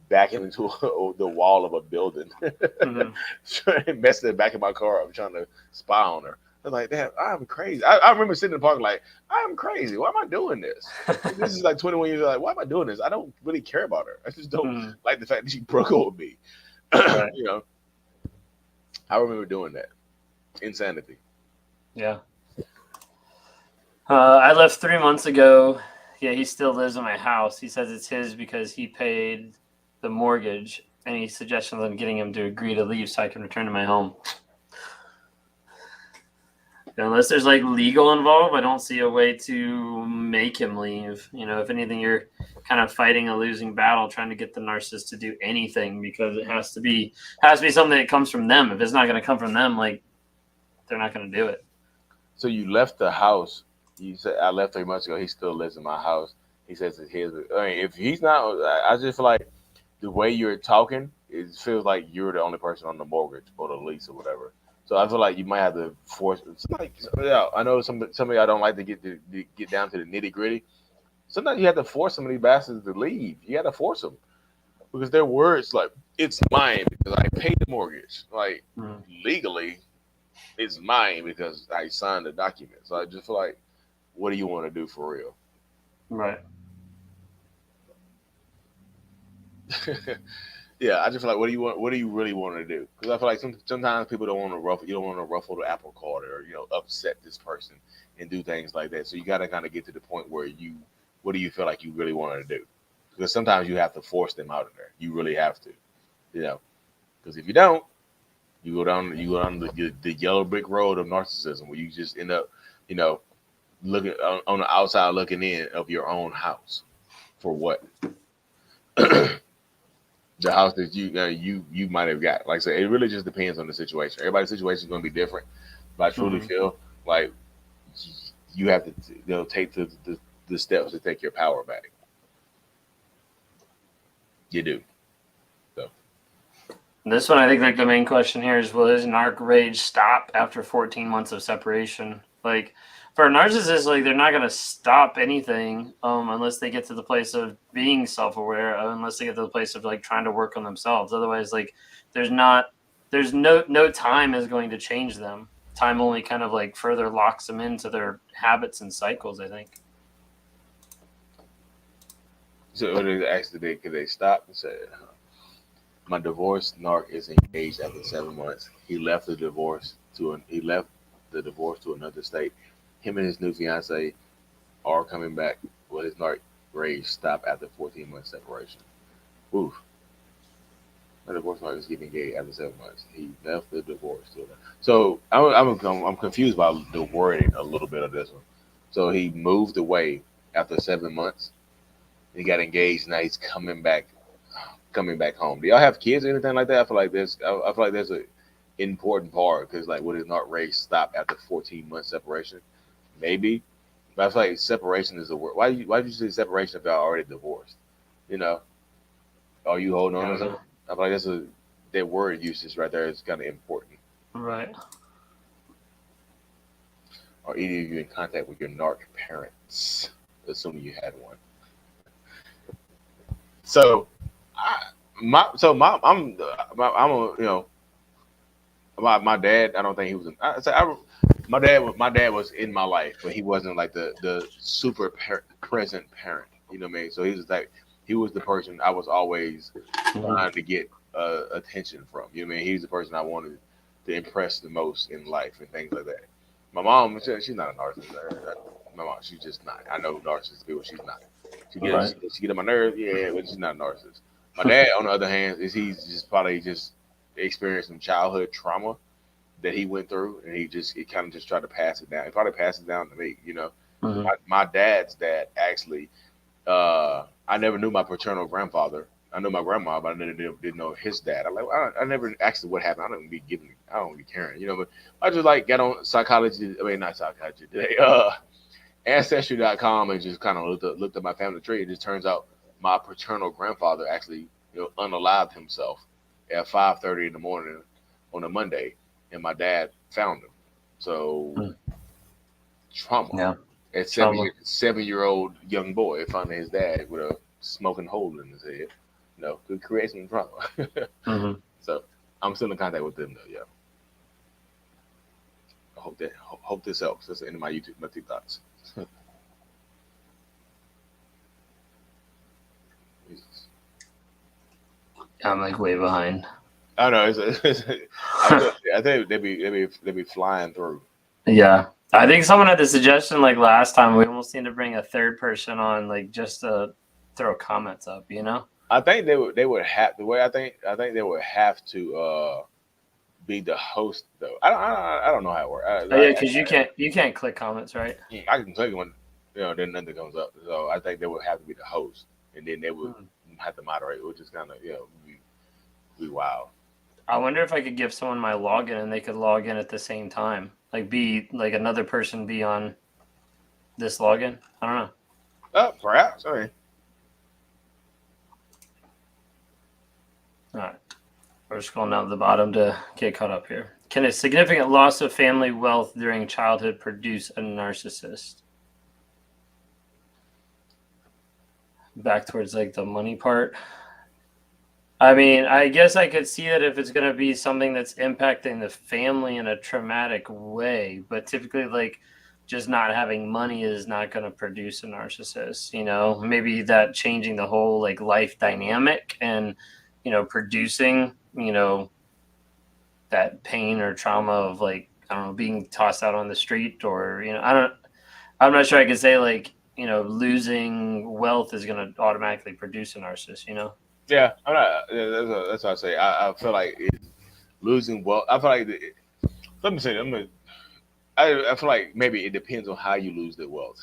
backing into the wall of a building, messing it back in my car. I'm trying to spy on her. I was like, damn, I'm crazy. I remember sitting in the park like, I'm crazy. Why am I doing this? This is like 21 years old. Like, why am I doing this? I don't really care about her. I just don't like the fact that she broke up with me. Right. I remember doing that. Insanity. Yeah. I left 3 months ago. Yeah, he still lives in my house. He says it's his because he paid the mortgage. Any suggestions on getting him to agree to leave so I can return to my home? Unless there's like legal involved, I don't see a way to make him leave. If anything, you're kind of fighting a losing battle trying to get the narcissist to do anything, because it has to be something that comes from them. If it's not going to come from them, like, they're not going to do it. So you left the house. You said I left 3 months ago. He still lives in my house. He says it's his. I mean, if he's not, I just feel like the way you're talking, it feels like you're the only person on the mortgage or the lease or whatever. So I feel like you might have to force. Yeah, I know some of y'all don't like to get down to the nitty gritty. Sometimes you have to force some of these bastards to leave. You got to force them because their words like it's mine because I paid the mortgage. Like legally, it's mine because I signed the document. So I just feel like, what do you want to do for real? Right. Yeah, I just feel like, what do you want? What do you really want to do? Because I feel like sometimes people don't want to ruffle. You don't want to ruffle the apple cart or upset this person and do things like that. So you got to kind of get to the point where what do you feel like you really want to do? Because sometimes you have to force them out of there. You really have to, because if you don't, you go down the yellow brick road of narcissism where you just end up, looking on the outside looking in of your own house. For what? The house that you might have got. Like I said, it really just depends on the situation. Everybody's situation is going to be different. But I truly feel like you have to take the steps to take your power back. You do. So this one, I think, like, the main question here is, will his narc rage stop after 14 months of separation? Like, for a narcissist, like, they're not going to stop anything unless they get to the place of being self-aware, unless they get to the place of like trying to work on themselves. Otherwise, like, there's no time is going to change them. Time only kind of like further locks them into their habits and cycles, I think. So when they asked could they stop and said, my divorced narc is engaged after 7 months. He left the divorce to another state. Him and his new fiance are coming back. Will his narc rage stop after 14 months separation? Oof. My divorce narc is getting engaged after 7 months. He left the divorce to another. So I'm confused by the wording a little bit of this one. So he moved away after 7 months. He got engaged. Now he's coming back home. Do y'all have kids or anything like that? I feel like there's an important part because, like, would his narc rage stop after 14 months separation? Maybe, but I feel like separation is a word. Why did you say separation if y'all already divorced? Are you holding on to something? I feel like that word usage right there is kind of important. Right. Are either of you in contact with your narc parents, assuming you had one? So, my dad. I don't think he was. My dad was in my life, but he wasn't like the super present parent. You know what I mean? So he was the person I was always trying to get attention from. You know what I mean? He's the person I wanted to impress the most in life and things like that. My mom, she's not a narcissist. My mom, she's just not. I know narcissist people. She's not. She get on my nerves, yeah, but she's not a narcissist. My dad, on the other hand, he's just probably just experienced some childhood trauma that he went through, and he kind of just tried to pass it down. He probably passed it down to me, My dad's dad actually, I never knew my paternal grandfather I know my grandma, but I didn't know his dad. I never asked her what happened. I don't be caring, But I just like got on psychology. I mean, not psychology today. Ancestry.com and just kind of looked at my family tree. It just turns out my paternal grandfather actually, unalived himself at 5:30 in the morning on a Monday, and my dad found him. So trauma. Yeah. At 7-year-old young boy finding his dad with a smoking hole in his head, could create some trauma. Mm-hmm. So I'm still in contact with them though. Yeah. I hope this helps. That's the end of my TikToks. Jesus. I'm like way behind. I know. I think they be flying through. Yeah, I think someone had the suggestion like last time. We almost need to bring a third person on, like just to throw comments up. I think they would have the way. I think they would have to be the host though. I don't know how it works. Yeah, because you can't click comments, right? I can click one, then nothing comes up. So I think they would have to be the host, and then they would have to moderate, which is kind of be wild. I wonder if I could give someone my login and they could log in at the same time, like be like another person be on this login. I don't know. Perhaps. I mean. All right. We're scrolling down to the bottom to get caught up here. Can a significant loss of family wealth during childhood produce a narcissist? Back towards like the money part. I mean, I guess I could see that if it's going to be something that's impacting the family in a traumatic way, but typically like just not having money is not going to produce a narcissist, maybe that changing the whole like life dynamic and, producing, that pain or trauma of like, I don't know, being tossed out on the street or, I'm not sure I could say like, losing wealth is going to automatically produce a narcissist, Yeah, I'm not. That's what I say. I feel like losing wealth. I feel like let me say. I feel like maybe it depends on how you lose the wealth.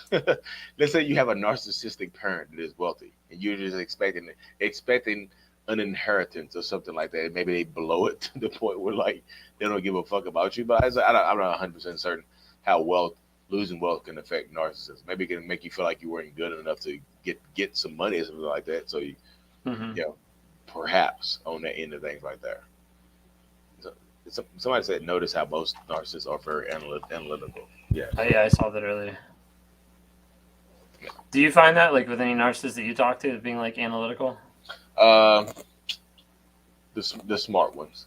Let's say you have a narcissistic parent that is wealthy, and you're just expecting an inheritance or something like that. Maybe they blow it to the point where like they don't give a fuck about you. But I'm not 100% certain how losing wealth can affect narcissism. Maybe it can make you feel like you weren't good enough to get some money or something like that. So you. Perhaps on the end of things like that. So, somebody said, notice how most narcissists are very analytical. Yeah. Yeah, I saw that earlier. Yeah. Do you find that, like, with any narcissists that you talk to, as being, like, analytical? The smart ones.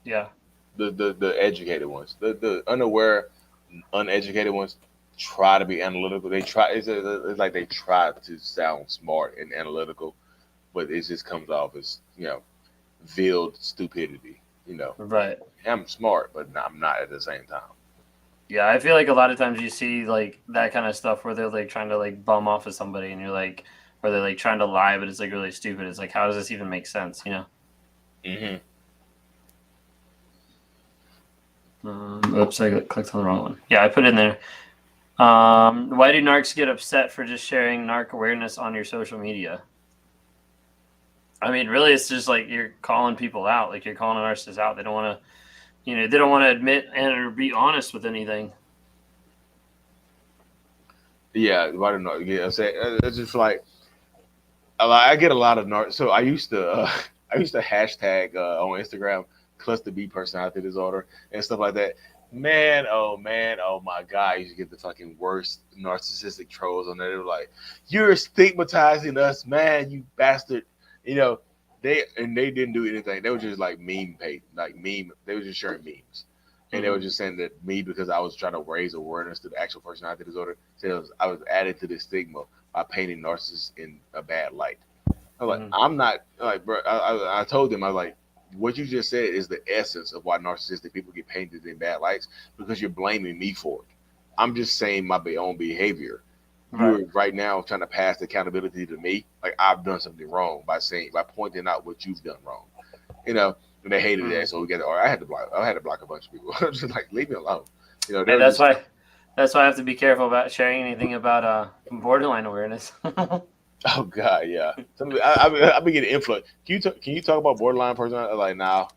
Yeah. The educated ones. The unaware, uneducated ones try to be analytical. They try. It's like they try to sound smart and analytical. But it just comes off as, veiled stupidity, Right. I'm smart, but I'm not at the same time. Yeah, I feel like a lot of times you see, like, that kind of stuff where they're, like, trying to, like, bum off of somebody, and you're like, or they're, like, trying to lie, but it's, like, really stupid. It's like, how does this even make sense, Mm-hmm. Oops, I clicked on the wrong one. Yeah, I put it in there. Why do narcs get upset for just sharing narc awareness on your social media? I mean, really, it's just like you're calling people out, like you're calling a narcissist out. They don't want to, they don't want to admit and or be honest with anything. Yeah, I don't know. Yeah, it's just like I get a lot of narc. So I used to hashtag on Instagram cluster B personality disorder and stuff like that. Man, oh my God, I used to get the fucking worst narcissistic trolls on there. They were like, "You're stigmatizing us, man, you bastard." They didn't do anything. They were just like meme. They were just sharing memes, and they were just saying that me, because I was trying to raise awareness to the actual personality disorder, I was added to the stigma by painting narcissists in a bad light. I was like, I'm not like, bro. I told them, I was like, what you just said is the essence of why narcissistic people get painted in bad lights, because you're blaming me for it. I'm just saying my own behavior. You're right now trying to pass the accountability to me, like I've done something wrong by pointing out what you've done wrong. And they hated that, so I had to block a bunch of people. Just like, leave me alone. That's why I have to be careful about sharing anything about borderline awareness. Oh God, yeah. I've been getting influenced. Can you talk about borderline personality? Like now,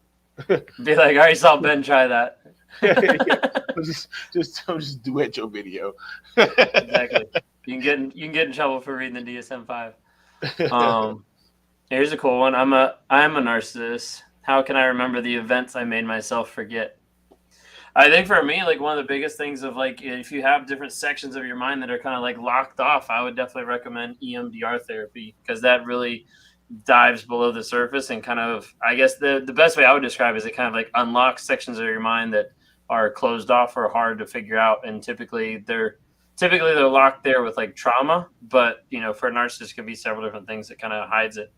Be like, I already saw Ben try that. yeah. Just duet your video. Exactly. You can get in trouble for reading the DSM-5. Here's a cool one. I'm a narcissist. How can I remember the events I made myself forget? I think for me, like one of the biggest things of like if you have different sections of your mind that are kind of like locked off, I would definitely recommend EMDR therapy because that really dives below the surface and kind of, I guess the best way I would describe it is it kind of like unlocks sections of your mind that are closed off or hard to figure out, and typically they're locked there with like trauma, but for a narcissist it can be several different things that kind of hides it.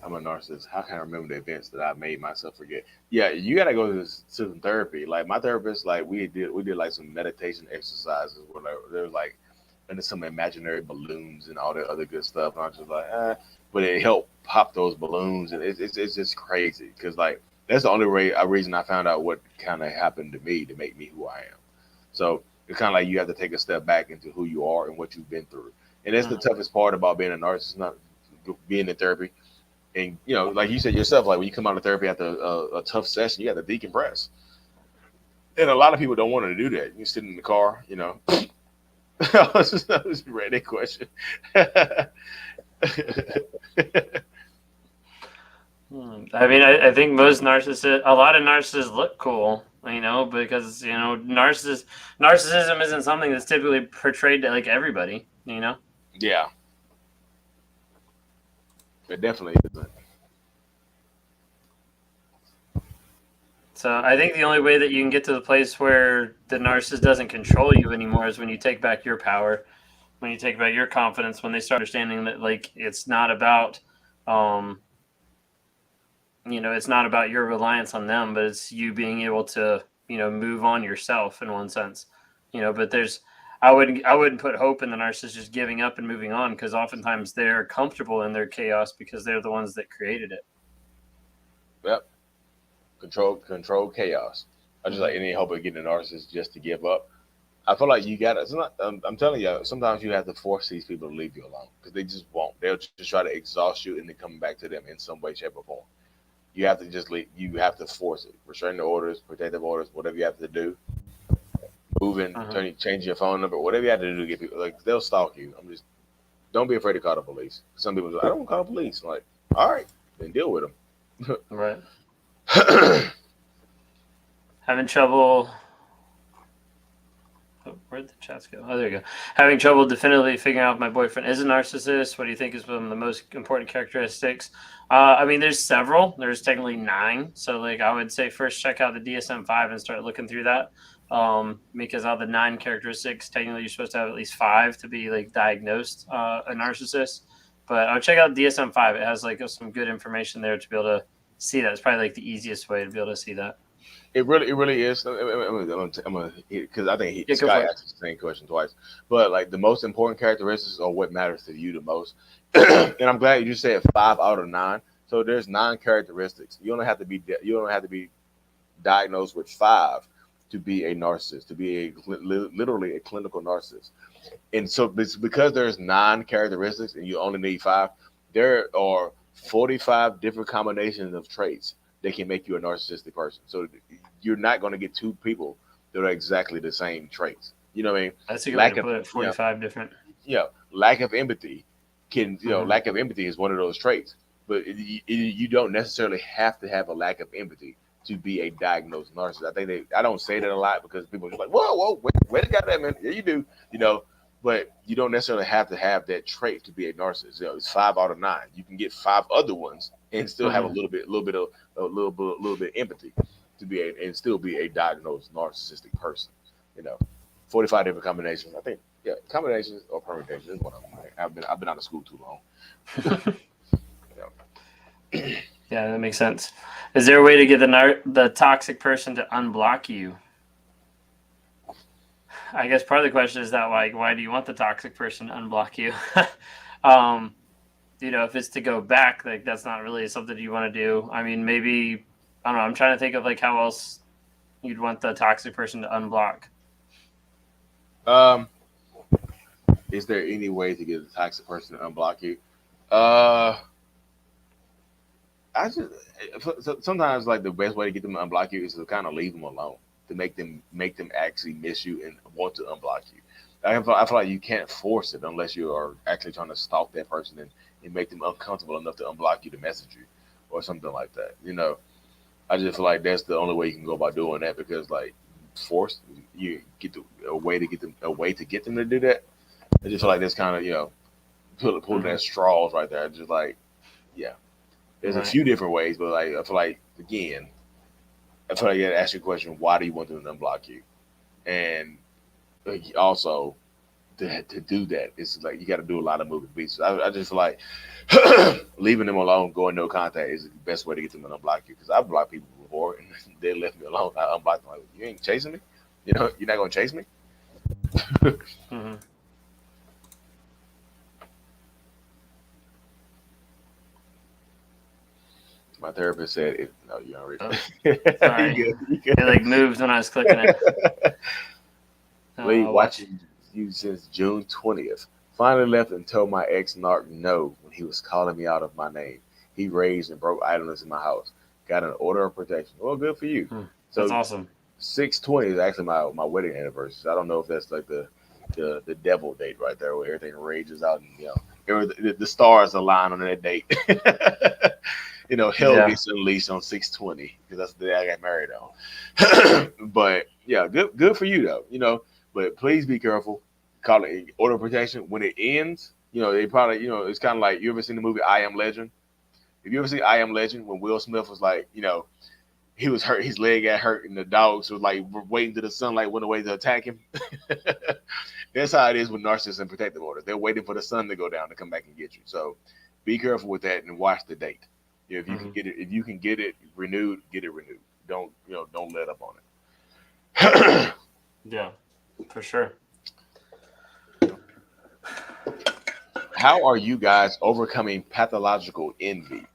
I'm a narcissist. How can I remember the events that I made myself forget? Yeah, you gotta go to some therapy. Like my therapist, like we did like some meditation exercises where like, there was like and some imaginary balloons and all that other good stuff. And I was just like, but it helped pop those balloons, and it's just crazy because like that's the only reason I found out what kind of happened to me to make me who I am. So it's kind of like you have to take a step back into who you are and what you've been through, and that's the Mhm. toughest part about being a narcissist, not being in therapy. And like you said yourself, like when you come out of therapy after a tough session, you got to decompress. And a lot of people don't want to do that. You sit in the car. I was ready question. I mean, I think a lot of narcissists look cool, because narcissism isn't something that's typically portrayed to like everybody. Yeah, it definitely isn't. So I think the only way that you can get to the place where the narcissist doesn't control you anymore is when you take back your power, when you take back your confidence, when they start understanding that like um, it's not about your reliance on them, but it's you being able to, move on yourself in one sense. But I wouldn't put hope in the narcissist just giving up and moving on, because oftentimes they're comfortable in their chaos because they're the ones that created it. Yep, control chaos. I just like Mhm. any hope of getting a narcissist just to give up. I feel like you got to. I'm telling you, sometimes you have to force these people to leave you alone because they just won't. They'll just try to exhaust you and then come back to them in some way, shape, or form. You have to just leave. You have to force it. Restraining orders, protective orders, whatever you have to do. Moving, Mhm. change your phone number, whatever you have to do to get people. Like they'll stalk you. Don't be afraid to call the police. Some people, I don't want to call the police. Like, all right, then deal with Right. them. Having trouble. Oh, where'd the chats go? Oh, there you go. Having trouble definitively figuring out if my boyfriend is a narcissist. What do you think is one of the most important characteristics? I mean, there's several. There's technically 9. So, like, I would say first check out the DSM-5 and start looking through that. Because out of the 9 characteristics, technically you're supposed to have at least 5 to be like diagnosed a narcissist. But I would check out DSM-5. It has like some good information there to be able to see that. It's probably like the easiest way to be able to see that. It really is. Because I think Yeah, go Sky for it. asked the same question twice. But like the most important characteristics are what matters to you the most. And I'm glad you said 5 out of 9. So there's 9 characteristics. You don't have to be diagnosed with 5 to be a narcissist, to be literally a clinical narcissist. And so it's because there's 9 characteristics and you only need 5. There are 45 different combinations of traits that can make you a narcissistic person. So you're not going to get 2 people that are exactly the same traits. You know what I mean? That's a good way to Lack of put it. 45 different. lack of empathy Mhm. lack of empathy is one of those traits. But you don't necessarily have to have a lack of empathy to be a diagnosed narcissist. I don't say that a lot because people are just like, whoa, wait a goddamn minute. Yeah, you do, but you don't necessarily have to have that trait to be a narcissist. It's 5 out of 9. You can get 5 other ones and still have a Mhm. little bit empathy to be and still be a diagnosed narcissistic person. You know, 45 different combinations. I think, yeah, combinations or permutations is one of them. I've been out of school too long. Yeah, that makes sense. Is there a way to get the toxic person to unblock you? I guess part of the question is that, like, why do you want the toxic person to unblock you? um, if it's to go back, like that's not really something you want to do. I mean, maybe I don't know. I'm trying to think of like how else you'd want the toxic person to unblock. Um, Is there any way to get a toxic person to unblock you? Uh, I just sometimes like the best way to get them to unblock you is to kind of leave them alone, to make them actually miss you and want to unblock you. I feel like you can't force it unless you are actually trying to stalk that person and make them uncomfortable enough to unblock you to message you or something like that. I just feel like that's the only way you can go about doing that because like force you get a way to get them to do that. I just feel like that's kind of pulling at straws right there. Just like yeah, there's a Right. few different ways, but like I feel like again, I feel like you got to ask your question: why do you want them to unblock you? And also to do that, it's like you got to do a lot of moving pieces. I just feel like leaving them alone, going no contact is the best way to get them to unblock you. Because I've blocked people before and they left me alone. I unblocked them like, you ain't chasing me. You're not gonna chase me. Mm-hmm. My therapist said, "No, you don't read Oh, it. sorry. You good. You It like good. moved when I was clicking it. Lee, Watch. watching you since June 20th. Finally left and told my ex narc no when he was calling me out of my name. He raised and broke idleness in my house. Got an order of protection. Well, good for you. That's So awesome. 6/20 is actually my wedding anniversary. So I don't know if that's like the devil date right there where everything rages out and the stars align on that date. Hell Yeah. gets unleashed on 6/20 because that's the day I got married on. But yeah, good for you though. But please be careful. Call it order of protection when it ends. They probably it's kind of like you ever seen the movie I Am Legend? If you ever see I Am Legend when Will Smith was like he was hurt, his leg got hurt, and the dogs was like waiting till the sunlight went away to attack him. That's how it is with narcissists and protective orders. They're waiting for the sun to go down to come back and get you. So be careful with that and watch the date. If you can Hmm. get it, if you can get it renewed, get it renewed. Don't let up on it. Yeah, for sure. How are you guys overcoming pathological envy?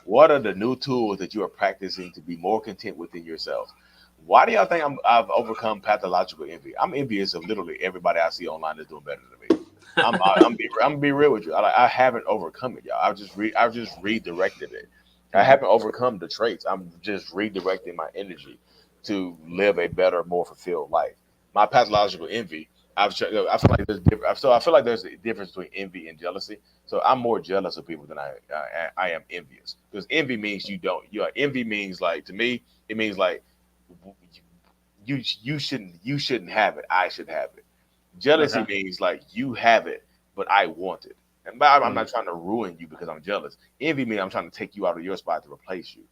What are the new tools that you are practicing to be more content within yourself? Why do y'all think I've overcome pathological envy? I'm envious of literally everybody I see online that's doing better than me. I'm be real with you. I haven't overcome it, y'all. I've just redirected it. I Mhm. haven't overcome the traits. I'm just redirecting my energy to live a better, more fulfilled life. My pathological envy. I feel like there's I feel like there's a difference between envy and jealousy. So I'm more jealous of people than I am envious because envy means you don't. Envy means like to me it means like you shouldn't have it. I should have it. Jealousy Okay. means like you have it, but I want it. And I'm Mhm. not trying to ruin you because I'm jealous. Envy means I'm trying to take you out of your spot to replace you.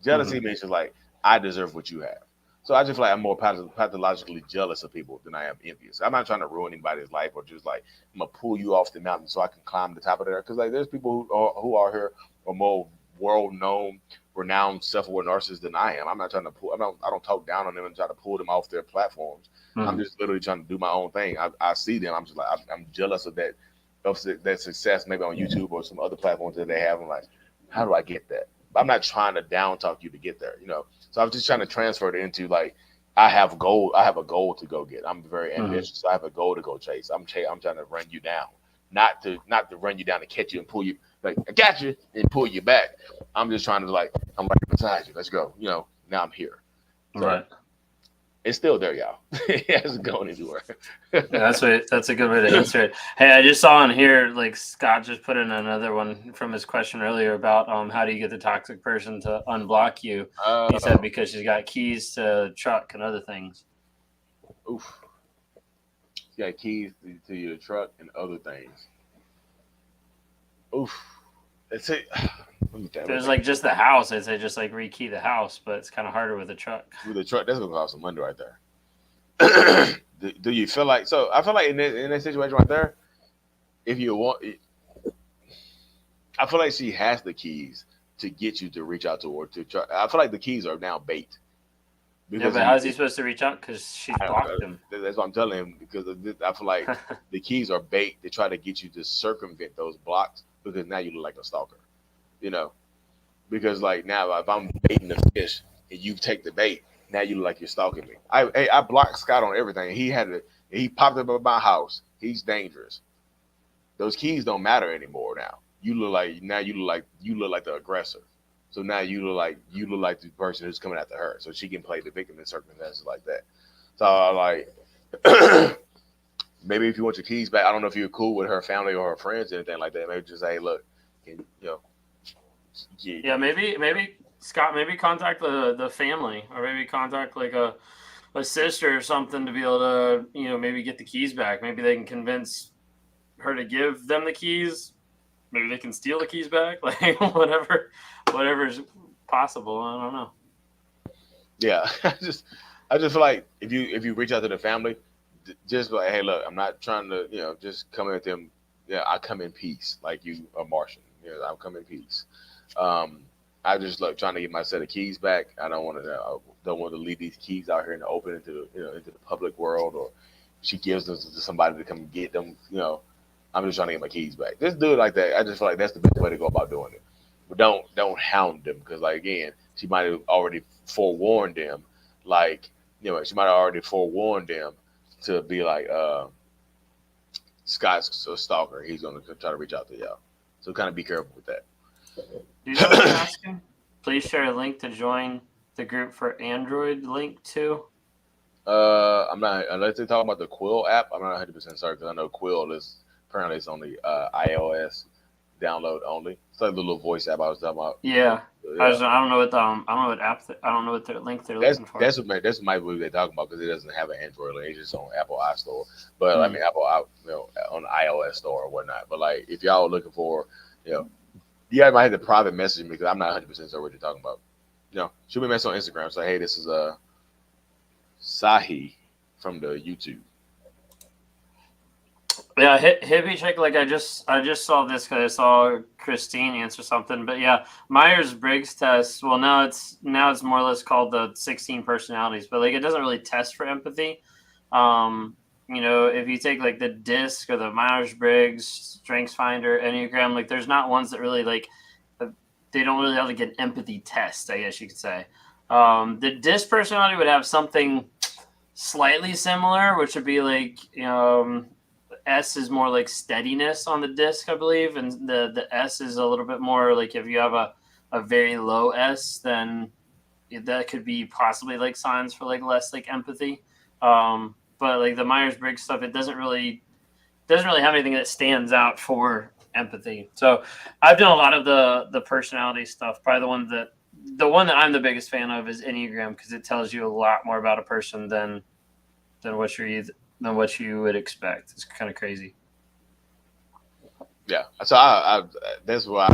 Jealousy Mhm. means just like I deserve what you have. So I just feel like I'm more pathologically jealous of people than I am envious. I'm not trying to ruin anybody's life or just like I'm gonna pull you off the mountain so I can climb the top of there. Because like there's people who are here are more world known, renowned, self-aware narcissists than I am. I'm not trying to pull. I don't talk down on them and try to pull them off their platforms. I'm Mhm. just literally trying to do my own thing. I see them. I'm just like I'm jealous of that success maybe on YouTube or some other platforms that they have. I'm like, how do I get that? But I'm not trying to down talk you to get there. So I'm just trying to transfer it into like I have goal. I have a goal to go get. I'm very Mhm. ambitious. I have a goal to go chase. I'm trying to run you down, not to run you down and catch you and pull you like I got you and pull you back. I'm just trying to like I'm right beside you. Let's go. Now I'm here. So Right. it's still there, y'all. It hasn't gone anywhere. Yeah, that's a good way to answer it. Hey, I just saw on here like Scott just put in another one from his question earlier about how do you get the toxic person to unblock you? He said Oh, because she's got keys to truck and other things. oof. You got keys to your truck and other things. Oof. That's it. Let me think. If Let it me was think. like just the house, I'd say just like rekey the house, but it's kind of harder with a truck. With the truck, that's gonna cost some money right there. do you feel like so? I feel like in that situation right there, if you want, I feel like she has the keys to get you to reach out to her. I feel like the keys are now bait Yeah, because but you. how's he supposed to reach out? Because she's I don't blocked know. him. That's what I'm telling him because I feel like the keys are bait to try to get you to circumvent those blocks because now you look like a stalker. You know, because like now if I'm baiting the fish and you take the bait, now you look like you're stalking me. I blocked Scott on everything. He popped up at my house. He's dangerous. those keys don't matter anymore now. You look like the aggressor. So now you look like the person who's coming after her. So she can play the victim in circumstances like that. So like maybe if you want your keys back, I don't know if you're cool with her family or her friends or anything like that. Maybe just say, hey, look, can yeah, maybe Scott, maybe contact the family, or maybe contact like a sister or something to be able to, maybe get the keys back. Maybe they can convince her to give them the keys. Maybe they can steal the keys back. Like whatever's possible. I don't know. Yeah, I just feel like if you reach out to the family, just like, hey, look, I'm not trying to, just come at them. Yeah, I come in peace, like you a Martian. I'll come in peace. I just like trying to get my set of keys back. I don't want to leave these keys out here in the open into the public world, or she gives them to somebody to come get them. I'm just trying to get my keys back. Just do it like that. I just feel like that's the best way to go about doing it. But don't hound them, because like again, she might have already forewarned them. Like she might have already forewarned them to be like, Scott's a stalker. He's gonna try to reach out to y'all. So kind of be careful with that. Do you know what I'm asking? Please share a link to join the group for Android link too. I'm not, unless they're talking about the Quill app. I'm not 100% certain, because I know Quill is apparently it's only iOS download only. It's like the little voice app I was talking about. Yeah. Yeah. I don't know what app. I don't know what their link they're looking for. That's what my believe they're talking about, because it doesn't have an Android link. It's just on Apple iStore. But I mean Apple, on the iOS store or whatnot. But like if y'all are looking for, you guys might have to private message me, because I'm not 100% sure what you're talking about. Shoot me a message on Instagram. Say, hey, this is Sahi from the YouTube. Yeah, hit me check. Like I just saw this because I saw Christine answer something. But yeah, Myers-Briggs test. Well, now it's more or less called the 16 personalities. But like it doesn't really test for empathy. If you take like the DISC or the Myers-Briggs, StrengthsFinder, Enneagram, like there's not ones that really like they don't really have like an empathy test, I guess you could say. The DISC personality would have something slightly similar, which would be like S is more like steadiness on the DISC, I believe, and the S is a little bit more like if you have a very low S, then that could be possibly like signs for like less like empathy. But like the Myers-Briggs stuff, it doesn't really have anything that stands out for empathy. So I've done a lot of the personality stuff. Probably the one that I'm the biggest fan of is Enneagram, because it tells you a lot more about a person than what you would expect. It's kind of crazy. Yeah, so I that's why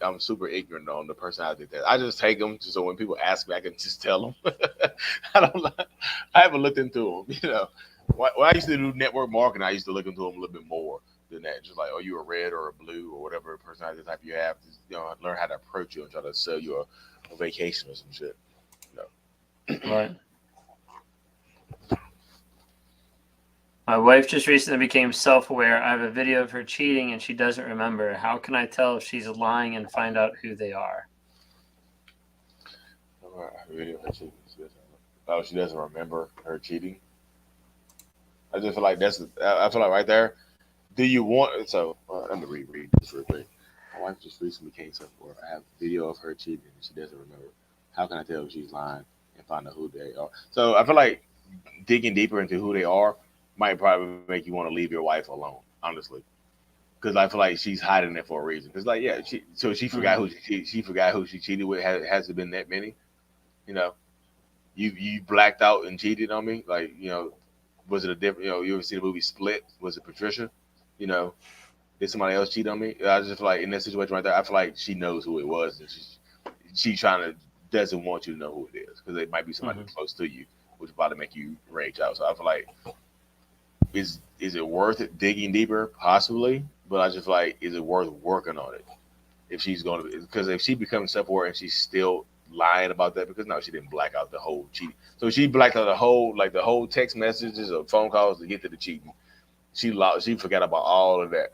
I'm super ignorant on the personality test. I just take them so when people ask me, I can just tell them. I haven't looked into them. When I used to do network marketing, I used to look into them a little bit more than that. Just like, are you a red or a blue or whatever personality type you have? Just, learn how to approach you and try to sell you a vacation or some shit. Right. My wife just recently became self-aware. I have a video of her cheating and she doesn't remember. How can I tell if she's lying and find out who they are? Oh, she doesn't remember her cheating. I just feel like I feel like right there. Do you want? So let me read this real quick. My wife just recently became self-aware. I have a video of her cheating and she doesn't remember. How can I tell if she's lying and find out who they are? So I feel like digging deeper into who they are might probably make you want to leave your wife alone, honestly, because I feel like she's hiding it for a reason. Because like, yeah, she forgot who she forgot who she cheated with. Has it been that many? You blacked out and cheated on me. Like, was it a different? You ever see the movie Split? Was it Patricia? Did somebody else cheat on me? I just feel like in that situation right there, I feel like she knows who it was, and she doesn't want you to know who it is, because it might be somebody close to you, which will probably make you rage out. So I feel like. Is it worth it digging deeper? Possibly, but I just feel like, is it worth working on it? If she's going to, because if she becomes self-aware and she's still lying about that, because no, she didn't black out the whole cheating. So she blacked out the whole text messages or phone calls to get to the cheating. She forgot about all of that.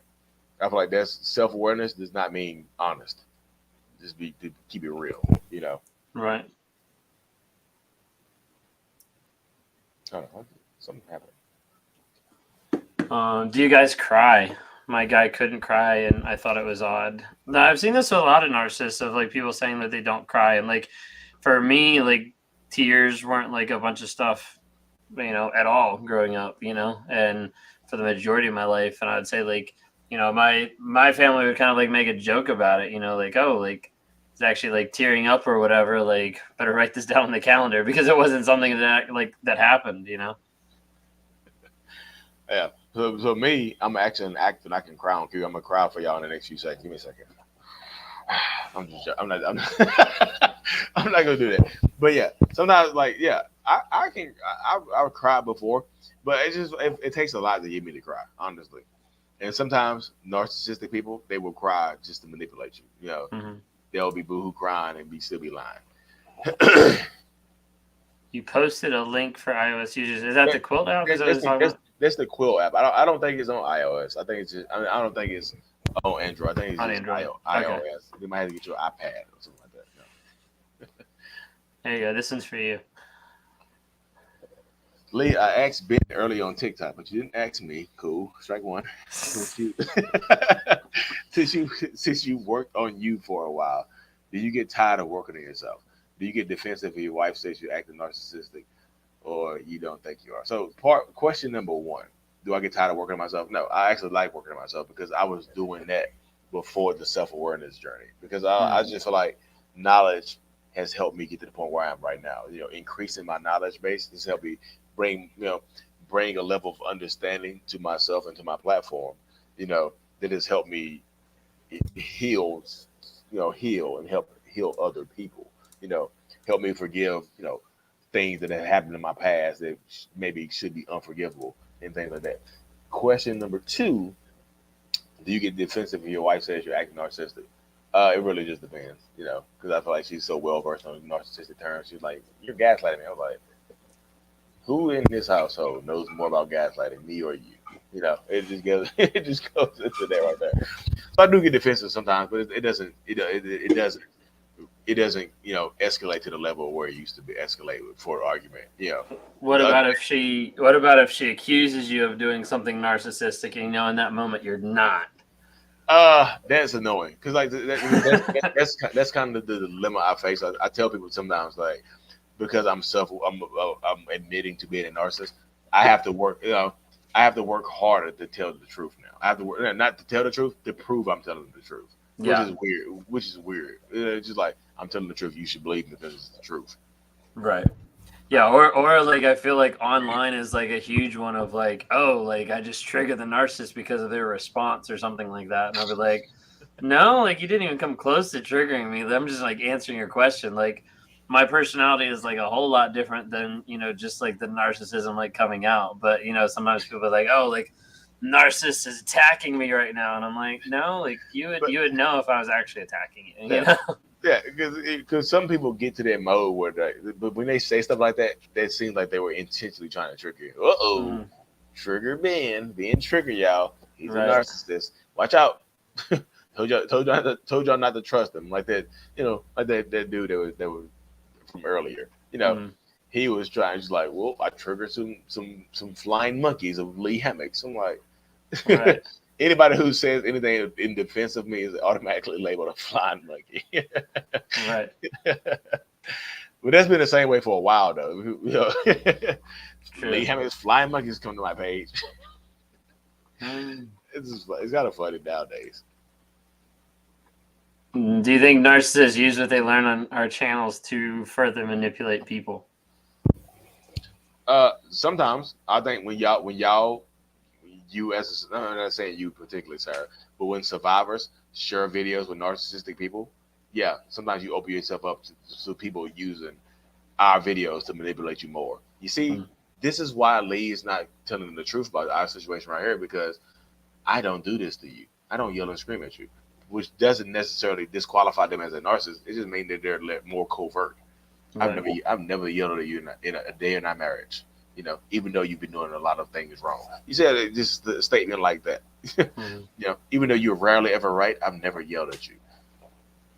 I feel like that's self-awareness does not mean honest. Just to keep it real, Right. I don't know, something happened. Do you guys cry? my guy couldn't cry, and I thought it was odd. Now, I've seen this with a lot of narcissists of like people saying that they don't cry, and like for me, like tears weren't like a bunch of stuff, at all growing up, and for the majority of my life, and I'd say like my family would kind of like make a joke about it, like, oh, like it's actually like tearing up or whatever, like better write this down on the calendar because it wasn't something that happened. Yeah. So me, I'm actually an actor and I can cry on cue. I'm gonna cry for y'all in the next few seconds. Give me a second. I'm not I'm not gonna do that. But yeah, sometimes like I've cried before, but it takes a lot to get me to cry, honestly. And sometimes narcissistic people, they will cry just to manipulate you. Mm-hmm. They'll be boohoo crying and still be lying. You posted a link for iOS users. Is that the Quilt app? That's the Quill app. I don't think it's on iOS. I think it's just. I don't think it's on Android. I think it's on just Android. iOS. Okay. You might have to get your iPad or something like that. There you go. This one's for you. Lee, I asked Ben earlier on TikTok, but you didn't ask me. Cool. Strike one. Since you worked on you for a while, do you get tired of working on yourself? Do you get defensive if your wife says you're acting narcissistic or you don't think you are? So question number one, do I get tired of working on myself? No, I actually like working on myself because I was doing that before the self-awareness journey because I just feel like knowledge has helped me get to the point where I am right now. Increasing my knowledge base has helped me bring a level of understanding to myself and to my platform, that has helped me heal and help heal other people, help me forgive, things that have happened in my past that maybe should be unforgivable and things like that. Question number two, do you get defensive if your wife says you're acting narcissistic? It really just depends, because I feel like she's so well versed on narcissistic terms. She's like, you're gaslighting me. I was like, who in this household knows more about gaslighting, me or you? It just goes into that right there. So I do get defensive sometimes, but it doesn't escalate to the level where it used to be escalate for an argument. What about if she accuses you of doing something narcissistic and in that moment you're not? That's annoying because like that's kind of the dilemma I face. I tell people sometimes like, because I'm admitting to being a narcissist, I have to work. I have to work harder to tell the truth now. I have to work not to tell the truth, to prove I'm telling the truth, which is weird. It's just like I'm telling the truth. You should believe me because it's the truth. Right. Yeah. Or like I feel like online is like a huge one of like, oh, like I just triggered the narcissist because of their response or something like that, and I'll be like, no, like you didn't even come close to triggering me. I'm just like answering your question. Like my personality is like a whole lot different than, just like the narcissism like coming out. But, sometimes people are like, oh, like narcissist is attacking me right now. And I'm like, no, like you would know if I was actually attacking you, you know? Yeah, because some people get to that mode where but when they say stuff like that, that seems like they were intentionally trying to trigger you. Trigger Ben, being trigger y'all. He's a narcissist. Watch out. told y'all not to trust him. Like that, like that dude that was from earlier. He was trying, just like, well, I triggered some flying monkeys of Lee Hammocks. I'm like, Right. Anybody who says anything in defense of me is automatically labeled a flying monkey. Right. But that's been the same way for a while, though. Lee Hammocks, flying monkeys come to my page. It's kind of funny nowadays. Do you think narcissists use what they learn on our channels to further manipulate people? Sometimes I think I'm not saying you particularly, Sarah, but when survivors share videos with narcissistic people, yeah, sometimes you open yourself up to people using our videos to manipulate you more. You see, this is why Lee is not telling the truth about our situation right here, because I don't do this to you. I don't yell and scream at you, which doesn't necessarily disqualify them as a narcissist. It just means that they're more covert. Right. I've never yelled at you in a day in our marriage, even though you've been doing a lot of things wrong. You said just a statement like that. Even though you're rarely ever right, I've never yelled at you.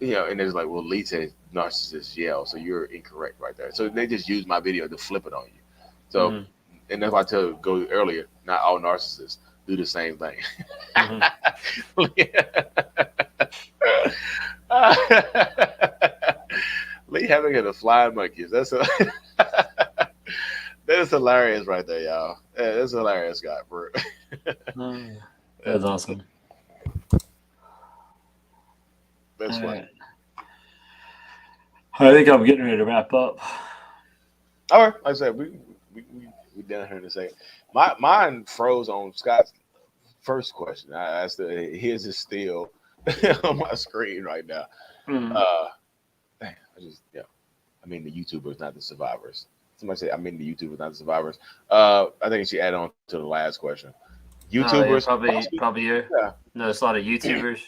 And it's like, well, Lee said narcissists yell, so you're incorrect right there. So they just use my video to flip it on you. So, and that's why I go earlier, not all narcissists. do the same thing. Mhm. Lee having it a flying monkeys. That is hilarious right there, y'all. Yeah, that's hilarious, Scott. For Mm. That's awesome. that's All funny. right. I think I'm getting ready to wrap up. All right, like I said, we down here in a second. Mine froze on Scott's first question. I still his is still on my screen right now. Mm. Dang, I mean the YouTubers, not the survivors. Somebody said I mean the YouTubers, not the survivors. I think she added on to the last question. Oh yeah, YouTubers, probably you. yeah. Notice a lot of YouTubers.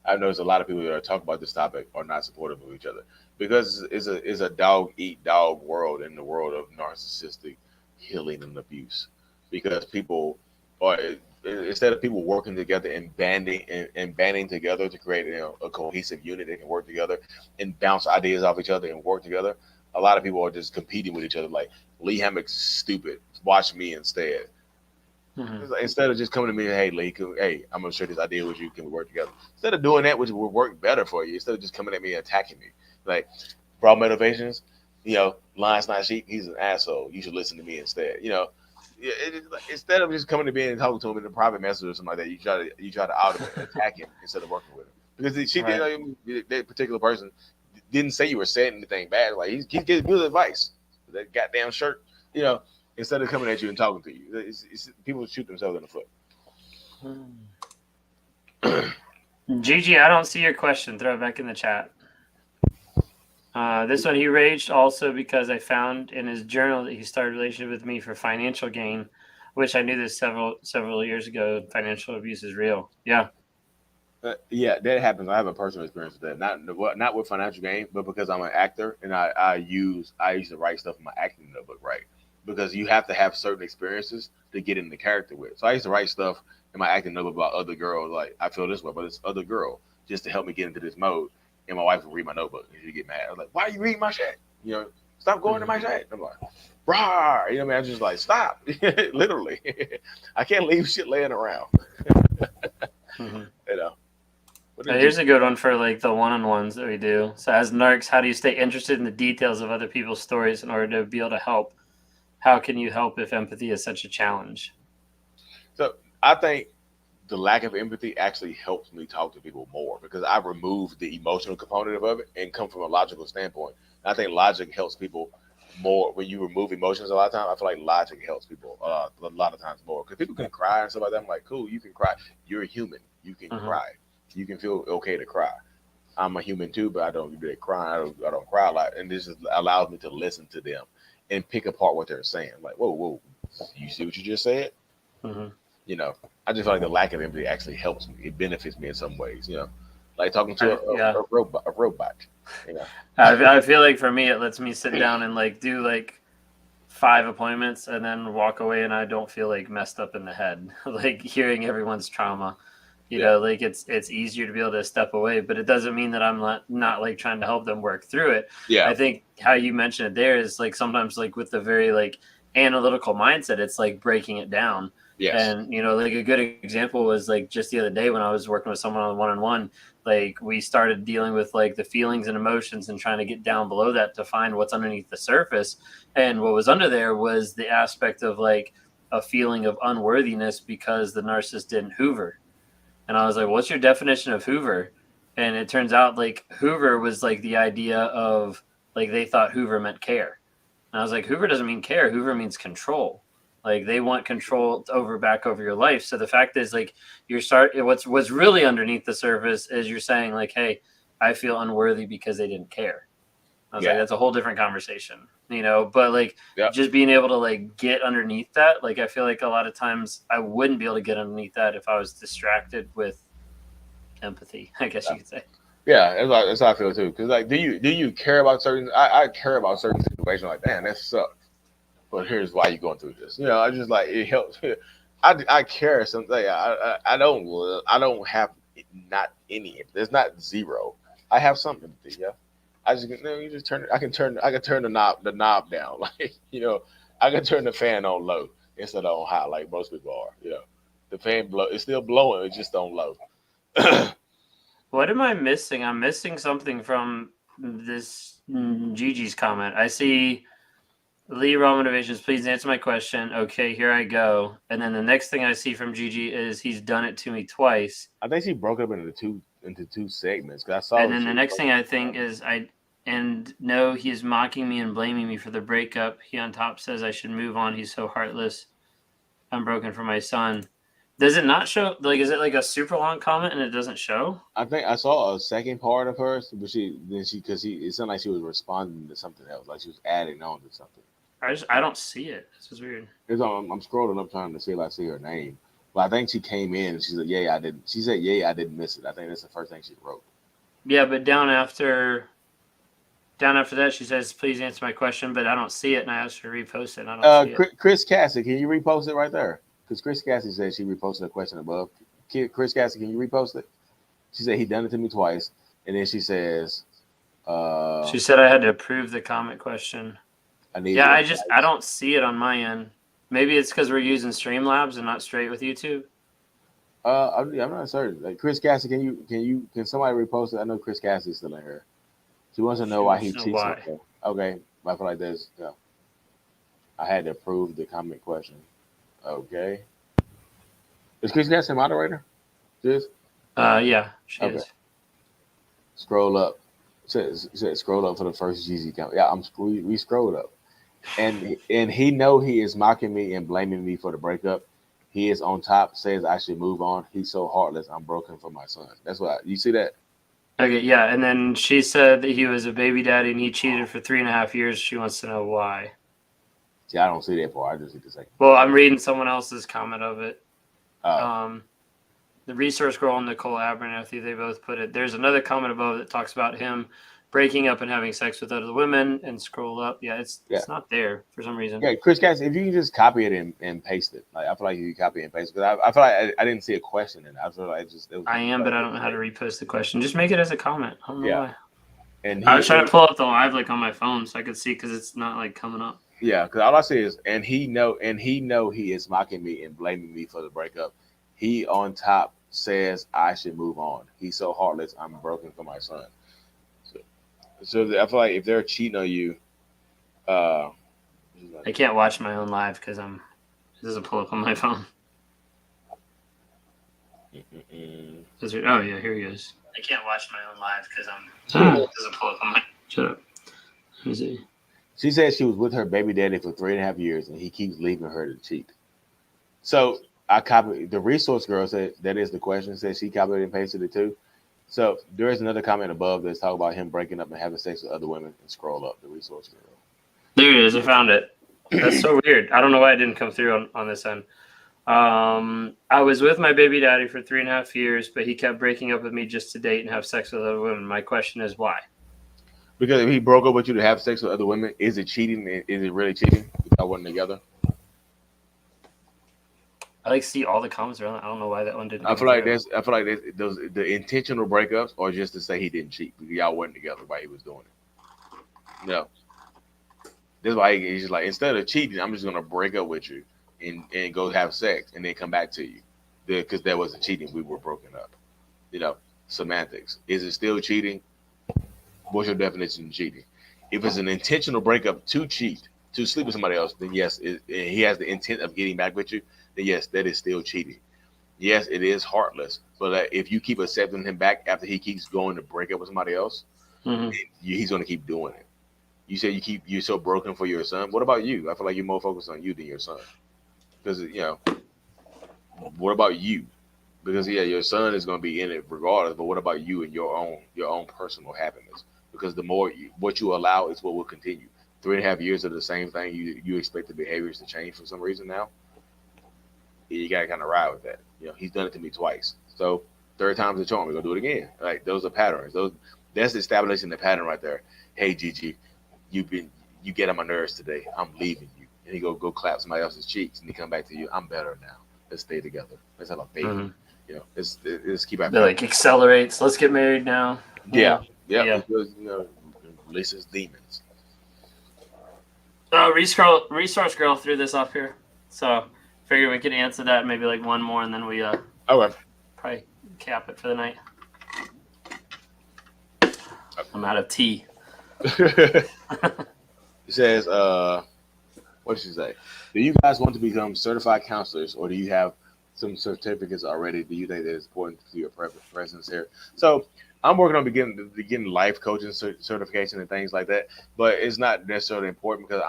I've noticed a lot of people that are talking about this topic are not supportive of each other because it's a dog eat dog world in the world of narcissistic healing and abuse. Because people are instead of people working together and banding together to create a cohesive unit that can work together and bounce ideas off each other and work together, a lot of people are just competing with each other. Like Lee Hammock's stupid. Watch me instead. Mhm. It's like, instead of just coming to me, hey Lee, hey, I'm gonna share this idea with you. Can we work together? Instead of doing that, which will work better for you, instead of just coming at me and attacking me, like broad motivations, lion's not sheep. He's an asshole. You should listen to me instead. Instead of just coming to me and talking to him in a private message or something like that, you try to out him and attack him instead of working with him because she Right. didn't. That particular person didn't say you were saying anything bad. Like he gives good advice. That goddamn shirt, you know. Instead of coming at you and talking to you, people shoot themselves in the foot. Gigi, I don't see your question. Throw it back in the chat. This one, he raged also because I found in his journal that he started a relationship with me for financial gain, which I knew this several years ago. Financial abuse is real. Yeah. Yeah, that happens. I have a personal experience with that. Not with financial gain, but because I'm an actor and I used to write stuff in my acting notebook, right? Because you have to have certain experiences to get in the character with. So I used to write stuff in my acting notebook about other girls. Like I feel this way, but it's other girl just to help me get into this mode. And my wife would read my notebook and she'd get mad. I was like, "Why are you reading my shit? Stop going to my shit." I'm like, "Rah!" I mean, I'm just like, "Stop!" Literally, I can't leave shit laying around. Mm-hmm. You know. Here's a good one for like the one-on-ones that we do. So as narcs, how do you stay interested in the details of other people's stories in order to be able to help? How can you help if empathy is such a challenge? So I think the lack of empathy actually helps me talk to people more because I remove the emotional component of it and come from a logical standpoint. And I think logic helps people more when you remove emotions. A lot of times, I feel like logic helps people a lot of times more because people can cry and stuff like that. I'm like, cool, you can cry. You're a human. You can Mm-hmm. cry. You can feel okay to cry. I'm a human too, but I don't really cry. I don't cry a lot, and this allows me to listen to them and pick apart what they're saying. Like, whoa, you see what you just said? Mm-hmm. You know, I just feel like the lack of empathy actually helps me. It benefits me in some ways. Like talking to Yeah. a robot. A robot. You know. I feel like for me, it lets me sit down and like do like 5 appointments and then walk away, and I don't feel like messed up in the head, like hearing everyone's trauma. Like it's easier to be able to step away, but it doesn't mean that I'm not like trying to help them work through it. Yeah. I think how you mentioned it there is like sometimes like with the very like analytical mindset, it's like breaking it down. Yes. And like a good example was like just the other day when I was working with someone on one-on-one, like we started dealing with like the feelings and emotions and trying to get down below that to find what's underneath the surface. And what was under there was the aspect of like a feeling of unworthiness because the narcissist didn't hoover. And I was like, what's your definition of hoover? And it turns out like hoover was like the idea of like they thought hoover meant care. And I was like, hoover doesn't mean care. Hoover means control. Like they want control back over your life. So the fact is like what's really underneath the surface is you're saying like, hey, I feel unworthy because they didn't care. I was like, that's a whole different conversation, but like just being able to like get underneath that. Like, I feel like a lot of times I wouldn't be able to get underneath that if I was distracted with empathy, I guess you could say. Yeah, that's how I feel too. Cause like, do you care about certain? I care about certain situations. Like, damn, that sucks. But here's why you're going through this. I just like it helps. I care something. I don't have not any. There's not zero. I have something to do. Yeah. I just you just turn it. I can turn the knob down. Like I can turn the fan on low. instead of on high like most people are. You know, the fan blow, it's still blowing, it's just on low. What am I missing? I'm missing something from this Gigi's comment. I see Lee Raw Motivations, please answer my question. Okay, here I go. And then the next thing I see from Gigi is he's done it to me twice. I think she broke up into two segments. Cause I saw. And then the next thing I think is no, he is mocking me and blaming me for the breakup. He on top says I should move on. He's so heartless. I'm broken for my son. Does it not show? Like, is it like a super long comment and it doesn't show? I think I saw a second part of hers, but it sounded like she was responding to something else, like she was adding on to something. I don't see it. This is weird. I'm scrolling up trying to see if I see her name, but I think she came in and she said, "Yeah, I didn't." She said, "Yeah, I didn't miss it." I think that's the first thing she wrote. Yeah, but down after that, she says, "Please answer my question," but I don't see it, and I asked her to repost it. And I don't see it. Chris Cassie, can you repost it right there? Because Chris Cassie said she reposted a question above. Chris Cassie, can you repost it? She said he done it to me twice, and then she says, she said I had to approve the comment question. I don't see it on my end. Maybe it's because we're using Streamlabs and not straight with YouTube. I'm not certain. Like Chris Cassie, can somebody repost it? I know Chris Cassie's still in here. She wants to know why he cheats. Okay, I feel like there's. Yeah. I had to approve the comment question. Okay. Is Chris Cassie a moderator? Just? Yeah, she is. Scroll up. It said scroll up for the first GZ count. Yeah, we scrolled up. And he know he is mocking me and blaming me for the breakup. He is on top, says I should move on. He's so heartless. I'm broken for my son. That's what you see that? Okay, yeah. And then she said that he was a baby daddy and he cheated for 3.5 years. She wants to know why. See, I don't see that part. I just see the second. Well, I'm reading someone else's comment of it. The resource girl and Nicole Abernathy, they both put it. There's another comment above that talks about him breaking up and having sex with other women, and scroll up. Yeah, it's not there for some reason. Yeah, Chris Cassie, if you can just copy it and paste it. Like I feel like you copy and paste it. Because I feel like I didn't see a question in it. I feel like I am, but I don't know how to repost the question. Just make it as a comment. I don't know why. And I was trying to pull up the live like on my phone so I could see because it's not like coming up. Yeah, because all I see is, and he know he is mocking me and blaming me for the breakup. He on top says I should move on. He's so heartless. I'm broken for my son. So I feel like if they're cheating on you, I can't watch my own live because it doesn't pull up on my phone. Oh yeah, here he is. I can't watch my own live because it doesn't pull up on my. Shut up. Let me see. She said she was with her baby daddy for 3.5 years, and he keeps leaving her to cheat. So I copied the resource girl said that is the question. Said she copied and pasted it too. So there is another comment above that's talking about him breaking up and having sex with other women. And scroll up the resource girl. There it is. I found it. That's so weird. I don't know why it didn't come through on this end. I was with my baby daddy for 3.5 years, but he kept breaking up with me just to date and have sex with other women. My question is why? Because if he broke up with you to have sex with other women, is it cheating? Is it really cheating? If y'all wasn't together? I see all the comments around. I don't know why that one didn't. I feel like the intentional breakups are just to say he didn't cheat because y'all wasn't together while he was doing it. No. That's why he's just like, instead of cheating, I'm just gonna break up with you and go have sex and then come back to you. Because that wasn't cheating, we were broken up. Semantics. Is it still cheating? What's your definition of cheating? If it's an intentional breakup to cheat, to sleep with somebody else, then yes, he has the intent of getting back with you, then yes, that is still cheating. Yes, it is heartless, but if you keep accepting him back after he keeps going to break up with somebody else, he's going to keep doing it. You say you're so broken for your son. What about you? I feel like you're more focused on you than your son. Because what about you? Because your son is going to be in it regardless. But what about you and your own personal happiness? Because the more what you allow is what will continue. 3.5 years of the same thing. You expect the behaviors to change for some reason now. You gotta kind of ride with that. He's done it to me twice. So third time's the charm. We're gonna do it again. Like those are patterns. That's establishing the pattern right there. Hey Gigi, you get on my nerves today. I'm leaving you. And he go clap somebody else's cheeks, and he come back to you. I'm better now. Let's stay together. Let's have a baby. Let's keep our. They're like accelerates. Let's get married now. Yeah. Because releases demons. Resource girl threw this up here. So figure we could answer that maybe like one more, and then we Okay. probably cap it for the night. I'm out of tea. It says, what did she say? Do you guys want to become certified counselors, or do you have some certificates already? Do you think that it's important to your presence here? So I'm working on beginning life coaching certification and things like that, but it's not necessarily important because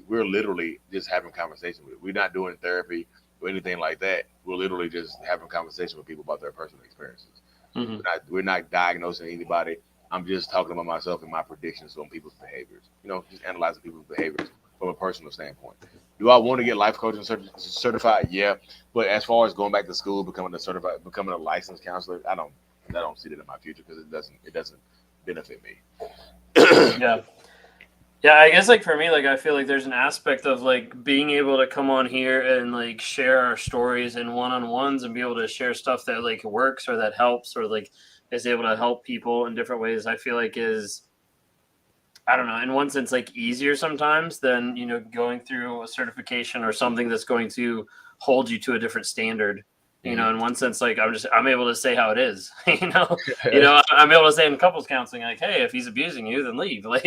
we're literally just having conversation with. We're not doing therapy or anything like that. We're literally just having conversation with people about their personal experiences. Mm-hmm. We're not diagnosing anybody. I'm just talking about myself and my predictions on people's behaviors. Just analyzing people's behaviors from a personal standpoint. Do I want to get life coaching certified? Yeah, but as far as going back to school, becoming a licensed counselor, I don't see that in my future because it doesn't benefit me. Yeah, I guess like for me, like I feel like there's an aspect of like being able to come on here and like share our stories in one-on-ones and be able to share stuff that like works or that helps or like is able to help people in different ways. I feel like is, I don't know, in one sense like easier sometimes than, going through a certification or something that's going to hold you to a different standard. In one sense, like I'm able to say how it is. I'm able to say in couples counseling, like, hey, if he's abusing you, then leave. Like,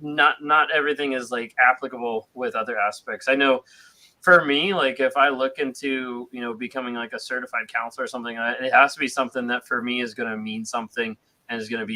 not everything is like applicable with other aspects. I know for me, like if I look into, becoming like a certified counselor or something, it has to be something that for me is going to mean something and is going to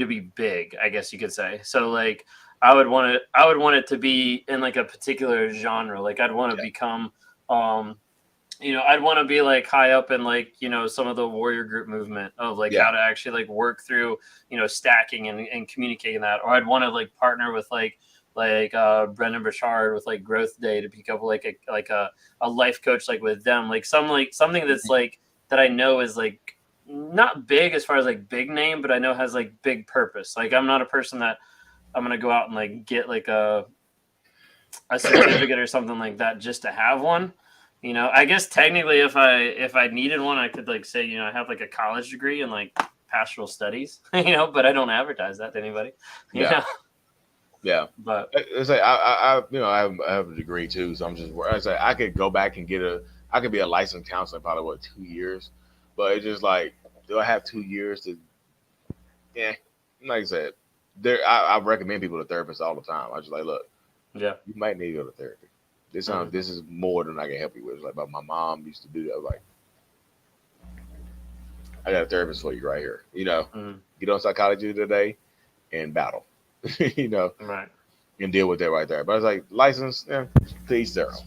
be big, I guess you could say. So like I would want it to be in like a particular genre. Like I'd want to become, I'd want to be like high up in like, some of the warrior group movement of like how to actually like work through, stacking and communicating that. Or I'd want to like partner with like Brendan Burchard with like Growth Day to pick up like a life coach, like with them, like something that's like, that I know is like not big as far as like big name, but I know has like big purpose. Like I'm not a person that I'm going to go out and like get like a certificate or something like that just to have one. I guess technically if I needed one, I could like say, I have like a college degree in like pastoral studies, but I don't advertise that to anybody. Yeah. But it's like I have a degree too, so I could go back and I could be a licensed counselor in probably 2 years, but it's just like, do I have 2 years to? Yeah, like I said, I recommend people to therapists all the time. I just like, look, you might need to go to therapy. This is more than I can help you with. It's like, my mom used to do that. Like, I got a therapist for you right here. Get on psychology today and battle. right. And deal with that right there. But it's like, license, to each their own.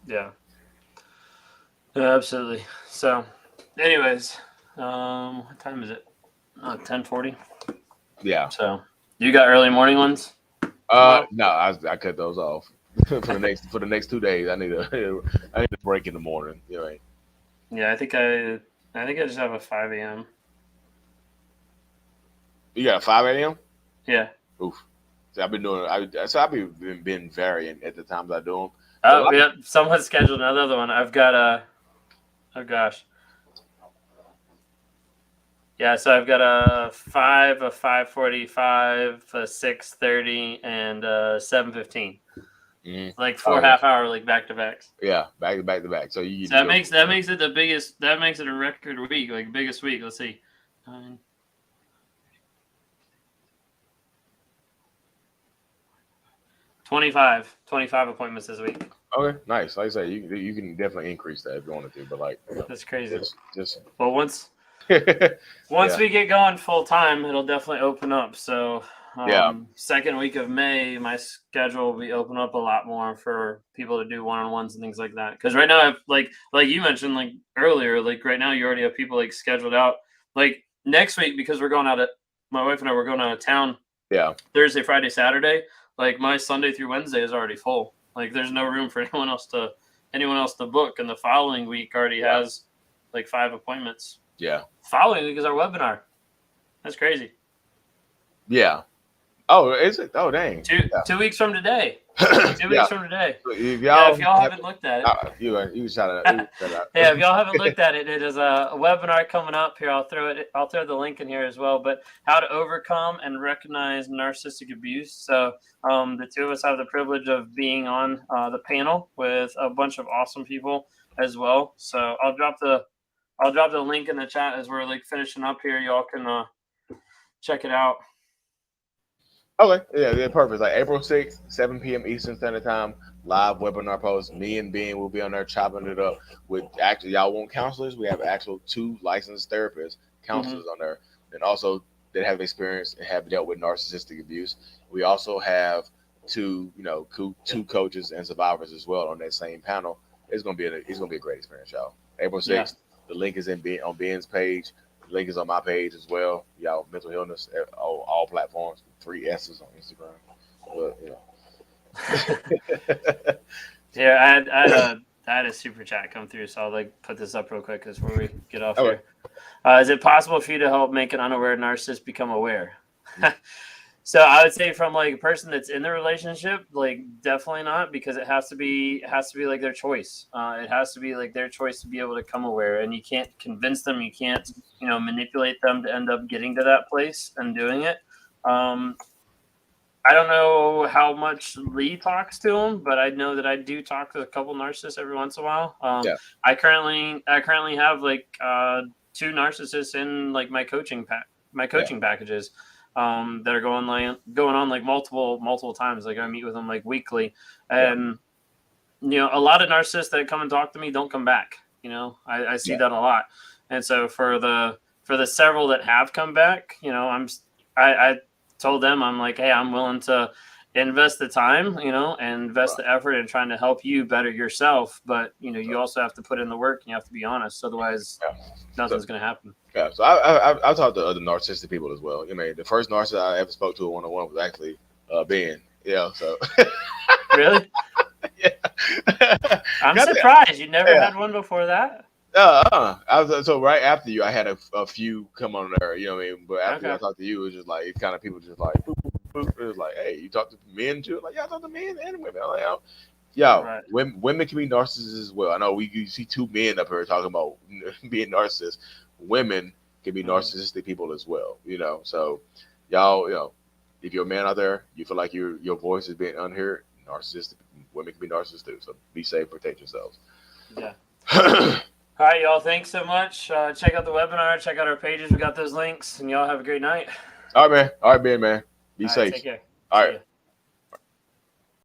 Yeah, absolutely. So, anyways, what time is it? 10:40. Yeah. So, you got early morning ones? No, I cut those off for the next 2 days. I need a break in the morning. Right. Yeah, I think I just have a 5 a.m. You got a 5 a.m.? Yeah. Oof. So I've been varying at the times I do them. Oh, yeah. Someone scheduled another one. I've got oh gosh. Yeah, so I've got a 5, a 5:45, a 6:30, and a 7:15. Mm-hmm. Like 4 half-hour, like back-to-backs. Yeah, back to back. So that makes it the biggest. That makes it a record week, like biggest week. Let's see. 25 appointments this week. Okay, nice. Like I say, you can definitely increase that if you wanted to, but like, that's crazy. Just well, once we get going full time, it'll definitely open up. So second week of May, my schedule will be open up a lot more for people to do one-on-ones and things like that. Because right now, I've like you mentioned like earlier, like right now you already have people like scheduled out. Like next week, because my wife and I were going out of town. Yeah. Thursday, Friday, Saturday. Like my Sunday through Wednesday is already full. Like there's no room for anyone else to book. And the following week already has like 5 appointments. Yeah. Following week is our webinar. That's crazy. Yeah. Oh, is it? Oh, dang. 2 weeks from today. 2 weeks from today. So if Yeah, if y'all haven't looked at it. you shout it out. Yeah, if y'all haven't looked at it, it is a webinar coming up here. I'll throw the link in here as well. But how to overcome and recognize narcissistic abuse. So the two of us have the privilege of being on the panel with a bunch of awesome people as well. So I'll drop the link in the chat as we're like finishing up here. Y'all can check it out. Okay, yeah, perfect. Like April 6th, 7 p.m. Eastern Standard Time, live webinar post. Me and Ben will be on there chopping it up with actually, y'all want counselors? We have actual 2 licensed therapists, counselors on there, and also that have experience and have dealt with narcissistic abuse. We also have 2 coaches and survivors as well on that same panel. It's gonna be a great experience, y'all. April 6th. The link is on Ben's page. The link is on my page as well. Y'all, mental illness, all platforms. 3 S's on Instagram. But, Yeah, I had a super chat come through, so I'll like put this up real quick before we get off here. Is it possible for you to help make an unaware narcissist become aware? So I would say from like a person that's in the relationship, like definitely not, because it has to be like their choice. It has to be like their choice to be able to come aware, and you can't convince them. You can't, manipulate them to end up getting to that place and doing it. I don't know how much Lee talks to him, but I know that I do talk to a couple narcissists every once in a while. I currently have like 2 narcissists in like my coaching packages. That are going on like multiple times. Like I meet with them like weekly, and a lot of narcissists that come and talk to me don't come back. I see that a lot, and so for the several that have come back, I told them, I'm like, hey, I'm willing to invest the time, and invest the effort in trying to help you better yourself. But you also have to put in the work, and you have to be honest. Otherwise, nothing's going to happen. Yeah, so I've talked to other narcissistic people as well. The first narcissist I ever spoke to one-on-one was actually Ben. Yeah, so really, I'm surprised you never had one before that. So right after you, I had a few come on there. But after I talked to you, it was just like kind of people just like boop, boop, boop. It was like, hey, you talk to men too? Like, yeah, I talk to men and women. I'm like, women can be narcissists as well. I know you see 2 men up here talking about being narcissists. Women can be narcissistic people as well, So, y'all, if you're a man out there, you feel like your voice is being unheard, narcissistic women can be narcissists too. So be safe, protect yourselves. Yeah. All right, y'all. Thanks so much. Check out the webinar. Check out our pages. We got those links, and y'all have a great night. All right, man. All right, Ben, man. Be safe. Take care. All right.